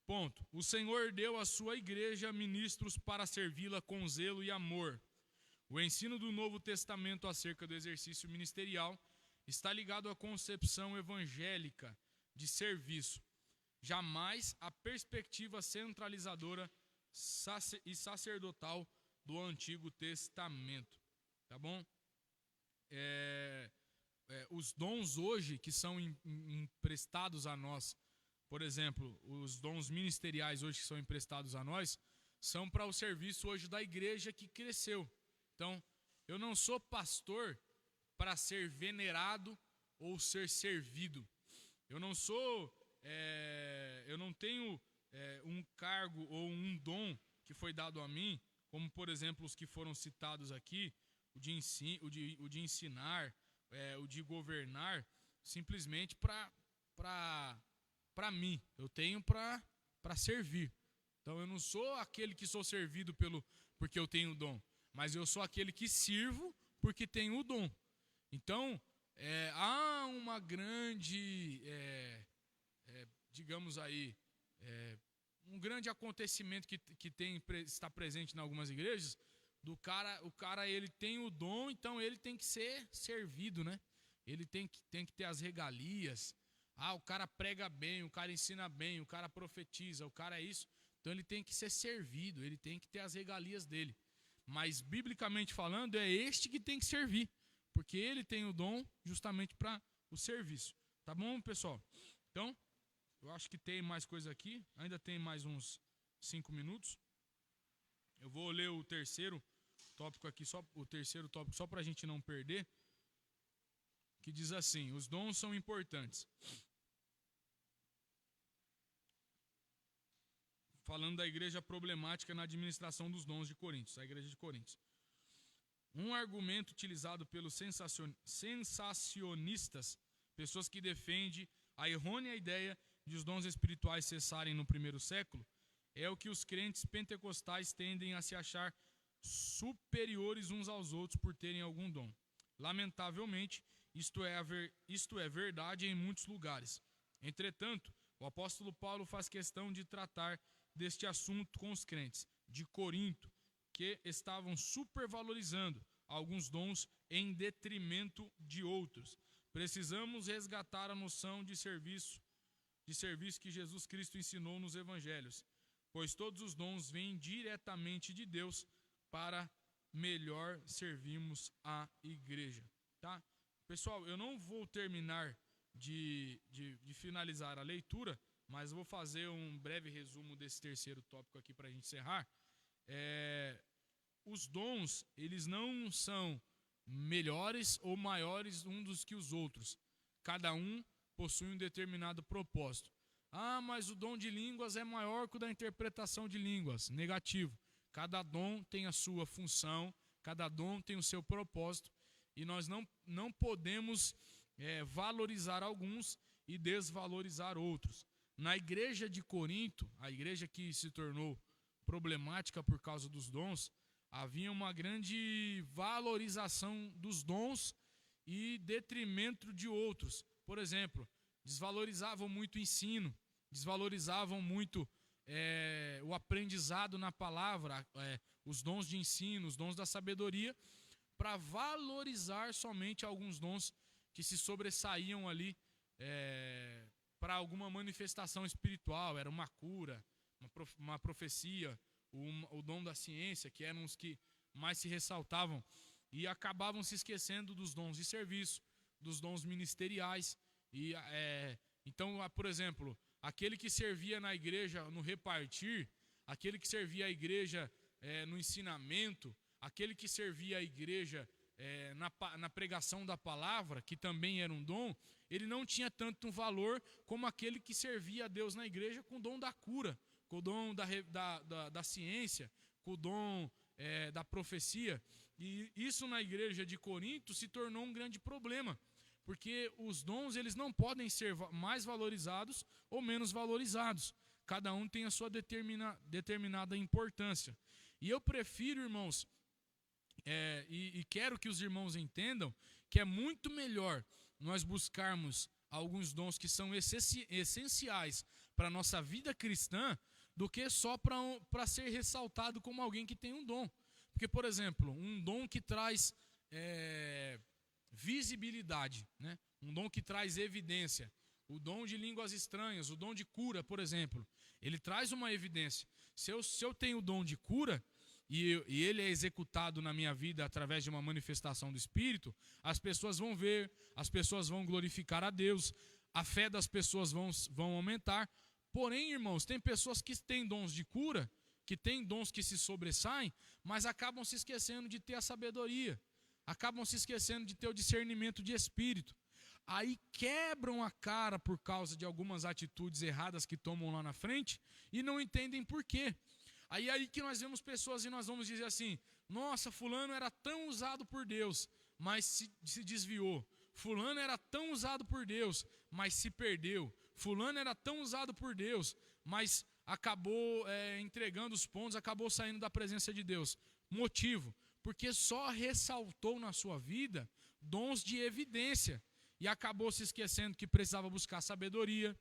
Ponto. O Senhor deu à sua igreja ministros para servi-la com zelo e amor. O ensino do Novo Testamento acerca do exercício ministerial está ligado à concepção evangélica de serviço, jamais à perspectiva centralizadora e sacerdotal do Antigo Testamento. Tá bom? Os dons hoje que são emprestados a nós, por exemplo, os dons ministeriais hoje que são emprestados a nós, são para o serviço hoje da igreja que cresceu. Então, eu não sou pastor para ser venerado ou ser servido. Eu não tenho um cargo ou um dom que foi dado a mim, como por exemplo os que foram citados aqui, o de ensinar, o de governar, simplesmente para mim. Eu tenho para servir. Então eu não sou aquele que sou servido porque eu tenho o dom, mas eu sou aquele que sirvo porque tenho o dom. Então, há uma grande, digamos aí, um grande acontecimento que está presente em algumas igrejas, o cara ele tem o dom, então ele tem que ser servido, né? Ele tem que ter as regalias. O cara prega bem, o cara ensina bem, o cara profetiza, o cara é isso. Então ele tem que ser servido, ele tem que ter as regalias dele. Mas, biblicamente falando, é este que tem que servir, porque ele tem o dom justamente para o serviço. Tá bom, pessoal? Então, eu acho que tem mais coisa aqui. Ainda tem mais uns 5 minutos. Eu vou ler o terceiro tópico aqui, só para a gente não perder, que diz assim: os dons são importantes. Falando da igreja problemática na administração dos dons de Coríntios, a igreja de Coríntios. Um argumento utilizado pelos sensacionistas, pessoas que defendem a errônea ideia de os dons espirituais cessarem no primeiro século, é o que os crentes pentecostais tendem a se achar superiores uns aos outros por terem algum dom. Lamentavelmente, isto é verdade em muitos lugares. Entretanto, o apóstolo Paulo faz questão de tratar deste assunto com os crentes de Corinto, que estavam supervalorizando alguns dons em detrimento de outros. Precisamos resgatar a noção de serviço que Jesus Cristo ensinou nos evangelhos, pois todos os dons vêm diretamente de Deus para melhor servirmos a igreja. Tá? Pessoal, eu não vou terminar de finalizar a leitura, mas vou fazer um breve resumo desse terceiro tópico aqui para a gente encerrar. Os dons, eles não são melhores ou maiores uns dos que os outros. Cada um possui um determinado propósito. Mas o dom de línguas é maior que o da interpretação de línguas. Negativo. Cada dom tem a sua função, cada dom tem o seu propósito, e nós não podemos valorizar alguns e desvalorizar outros. Na igreja de Corinto, a igreja que se tornou problemática por causa dos dons, havia uma grande valorização dos dons e detrimento de outros. Por exemplo, desvalorizavam muito o ensino, desvalorizavam muito o aprendizado na palavra, os dons de ensino, os dons da sabedoria, para valorizar somente alguns dons que se sobressaíam ali para alguma manifestação espiritual. Era uma cura, uma profecia, o dom da ciência, que eram os que mais se ressaltavam, e acabavam se esquecendo dos dons de serviço, dos dons ministeriais. Então, por exemplo, aquele que servia na igreja no repartir, aquele que servia a igreja no ensinamento, aquele que servia a igreja na pregação da palavra, que também era um dom, ele não tinha tanto valor como aquele que servia a Deus na igreja com o dom da cura, com o dom da ciência, com o dom da profecia. E isso na igreja de Corinto se tornou um grande problema, porque os dons eles não podem ser mais valorizados ou menos valorizados. Cada um tem a sua determinada importância. E eu prefiro, irmãos, e quero que os irmãos entendam que é muito melhor nós buscarmos alguns dons que são essenciais para a nossa vida cristã do que só para ser ressaltado como alguém que tem um dom. Porque, por exemplo, um dom que traz visibilidade, né? Um dom que traz evidência, o dom de línguas estranhas, o dom de cura, por exemplo, ele traz uma evidência. Se eu tenho o dom de cura e ele é executado na minha vida através de uma manifestação do Espírito, as pessoas vão ver, as pessoas vão glorificar a Deus, a fé das pessoas vão aumentar. Porém, irmãos, tem pessoas que têm dons de cura, que têm dons que se sobressaem, mas acabam se esquecendo de ter a sabedoria, acabam se esquecendo de ter o discernimento de espírito. Aí quebram a cara por causa de algumas atitudes erradas que tomam lá na frente e não entendem por quê. Aí que nós vemos pessoas e nós vamos dizer assim: nossa, fulano era tão usado por Deus, mas se desviou. Fulano era tão usado por Deus, mas se perdeu. Fulano era tão usado por Deus, mas acabou entregando os pontos, acabou saindo da presença de Deus. Motivo: porque só ressaltou na sua vida dons de evidência e acabou se esquecendo que precisava buscar sabedoria,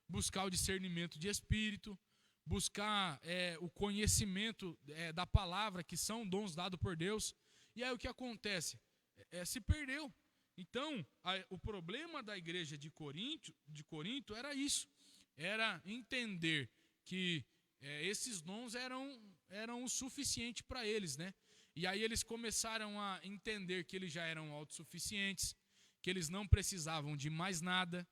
buscar o discernimento de espírito, buscar o conhecimento da palavra, que são dons dados por Deus. E aí o que acontece? Se perdeu. Então, o problema da igreja de Corinto era isso, era entender que esses dons eram o suficiente para eles, né? E aí eles começaram a entender que eles já eram autossuficientes, que eles não precisavam de mais nada,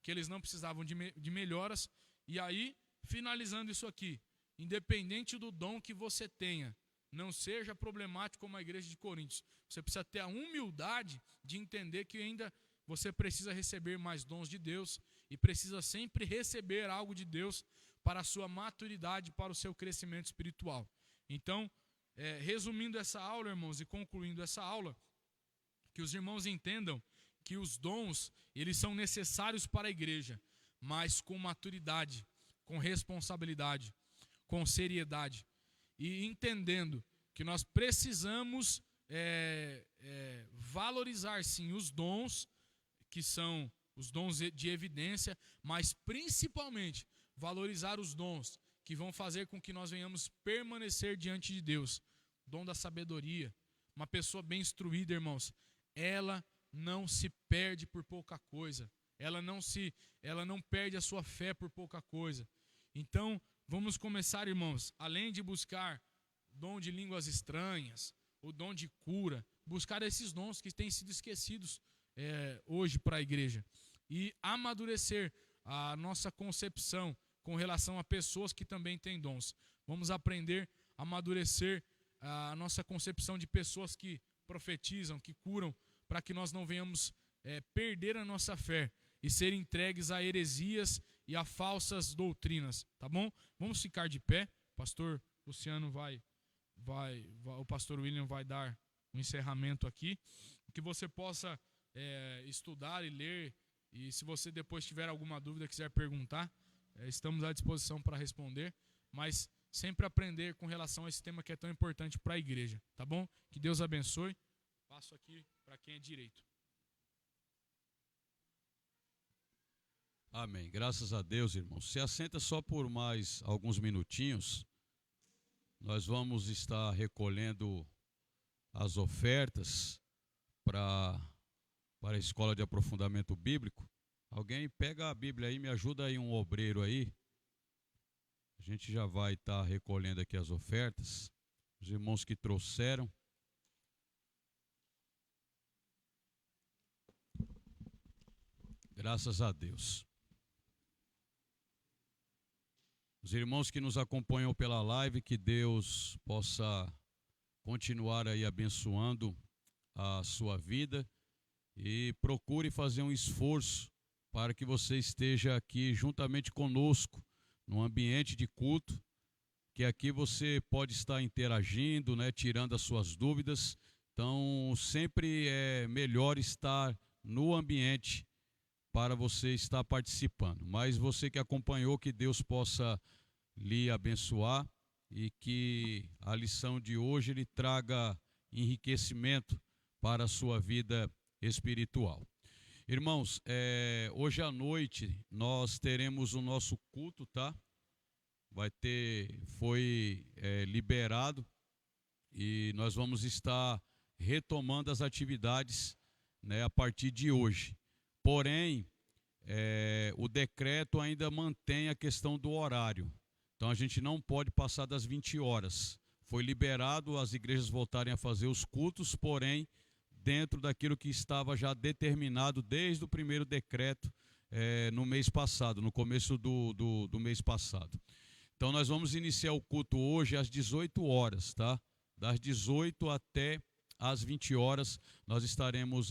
que eles não precisavam de melhoras. E aí, finalizando isso aqui, independente do dom que você tenha, não seja problemático como a igreja de Coríntios. Você precisa ter a humildade de entender que ainda você precisa receber mais dons de Deus e precisa sempre receber algo de Deus para a sua maturidade, para o seu crescimento espiritual. Então, resumindo essa aula, irmãos, e concluindo essa aula, que os irmãos entendam que os dons, eles são necessários para a igreja, mas com maturidade, com responsabilidade, com seriedade, e entendendo que nós precisamos valorizar sim os dons, que são os dons de evidência, mas principalmente valorizar os dons que vão fazer com que nós venhamos permanecer diante de Deus. Dom da sabedoria. Uma pessoa bem instruída, irmãos, ela não se perde por pouca coisa. Ela não perde a sua fé por pouca coisa. Então, vamos começar, irmãos, além de buscar dom de línguas estranhas, o dom de cura, buscar esses dons que têm sido esquecidos hoje para a igreja. E amadurecer a nossa concepção com relação a pessoas que também têm dons. Vamos aprender a amadurecer a nossa concepção de pessoas que profetizam, que curam, para que nós não venhamos perder a nossa fé e ser entregues a heresias e a falsas doutrinas, tá bom? Vamos ficar de pé. O pastor Luciano o pastor William vai dar um encerramento aqui, que você possa estudar e ler E se você depois tiver alguma dúvida, quiser perguntar, estamos à disposição para responder. Mas sempre aprender com relação a esse tema que é tão importante para a igreja, tá bom? Que Deus abençoe. Passo aqui para quem é direito. Amém. Graças a Deus, irmãos. Se assenta só por mais alguns minutinhos. Nós vamos estar recolhendo as ofertas para a escola de aprofundamento bíblico. Alguém pega a Bíblia aí, me ajuda aí, um obreiro aí. A gente já vai estar recolhendo aqui as ofertas. Os irmãos que trouxeram. Graças a Deus. Os irmãos que nos acompanham pela live, que Deus possa continuar aí abençoando a sua vida e procure fazer um esforço para que você esteja aqui juntamente conosco no ambiente de culto, que aqui você pode estar interagindo, né, tirando as suas dúvidas. Então, sempre é melhor estar no ambiente para você estar participando. Mas você que acompanhou, que Deus possa lhe abençoar e que a lição de hoje lhe traga enriquecimento para a sua vida espiritual. Irmãos, hoje à noite nós teremos o nosso culto, tá? Foi liberado e nós vamos estar retomando as atividades, né, a partir de hoje. Porém, o decreto ainda mantém a questão do horário. Então a gente não pode passar das 20 horas. Foi liberado as igrejas voltarem a fazer os cultos, porém, dentro daquilo que estava já determinado desde o primeiro decreto no mês passado, no começo do mês passado. Então nós vamos iniciar o culto hoje às 18 horas, tá? Das 18 até às 20 horas, nós estaremos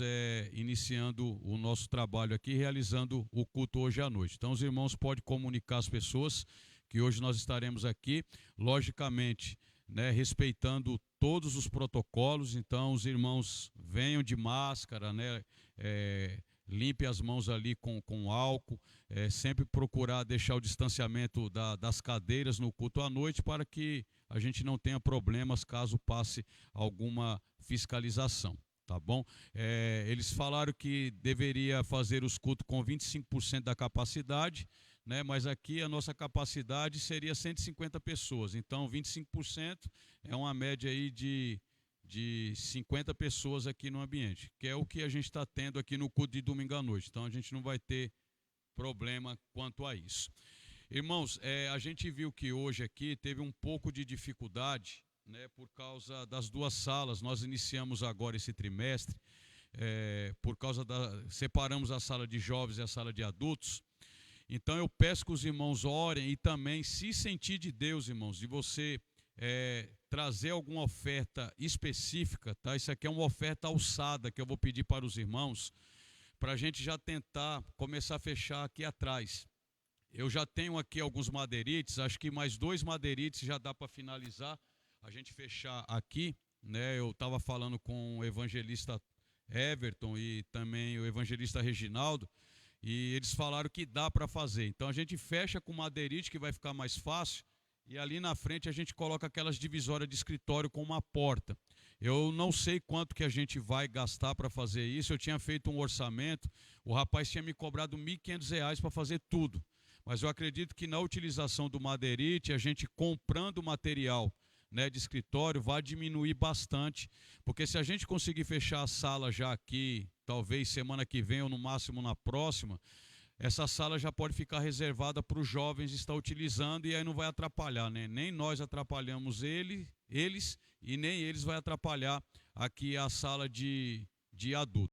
iniciando o nosso trabalho aqui, realizando o culto hoje à noite. Então os irmãos podem comunicar às pessoas que hoje nós estaremos aqui, logicamente, né, respeitando todos os protocolos. Então os irmãos venham de máscara, né, limpe as mãos ali com álcool, sempre procurar deixar o distanciamento das cadeiras no culto à noite para que a gente não tenha problemas caso passe alguma fiscalização, tá bom? Eles falaram que deveria fazer os cultos com 25% da capacidade, né, mas aqui a nossa capacidade seria 150 pessoas, então 25% é uma média aí de 50 pessoas aqui no ambiente, que é o que a gente está tendo aqui no culto de domingo à noite. Então a gente não vai ter problema quanto a isso. Irmãos, a gente viu que hoje aqui teve um pouco de dificuldade, né, por causa das duas salas. Nós iniciamos agora esse trimestre, separamos a sala de jovens e a sala de adultos. Então eu peço que os irmãos orem e também, se sentir de Deus, irmãos, de você trazer alguma oferta específica, tá? Isso aqui é uma oferta alçada que eu vou pedir para os irmãos, para a gente já tentar começar a fechar aqui atrás. Eu já tenho aqui alguns madeirites, acho que mais 2 madeirites já dá para finalizar, a gente fechar aqui, né? Eu estava falando com o evangelista Everton e também o evangelista Reginaldo, e eles falaram que dá para fazer. Então a gente fecha com madeirite, que vai ficar mais fácil, e ali na frente a gente coloca aquelas divisórias de escritório com uma porta. Eu não sei quanto que a gente vai gastar para fazer isso. Eu tinha feito um orçamento, o rapaz tinha me cobrado R$ 1.500 para fazer tudo. Mas eu acredito que na utilização do madeirite, a gente comprando material, né, de escritório, vai diminuir bastante, porque se a gente conseguir fechar a sala já aqui, talvez semana que vem ou no máximo na próxima, essa sala já pode ficar reservada para os jovens estar utilizando, e aí não vai atrapalhar, né? Nem nós atrapalhamos eles e nem eles vai atrapalhar aqui a sala de adultos.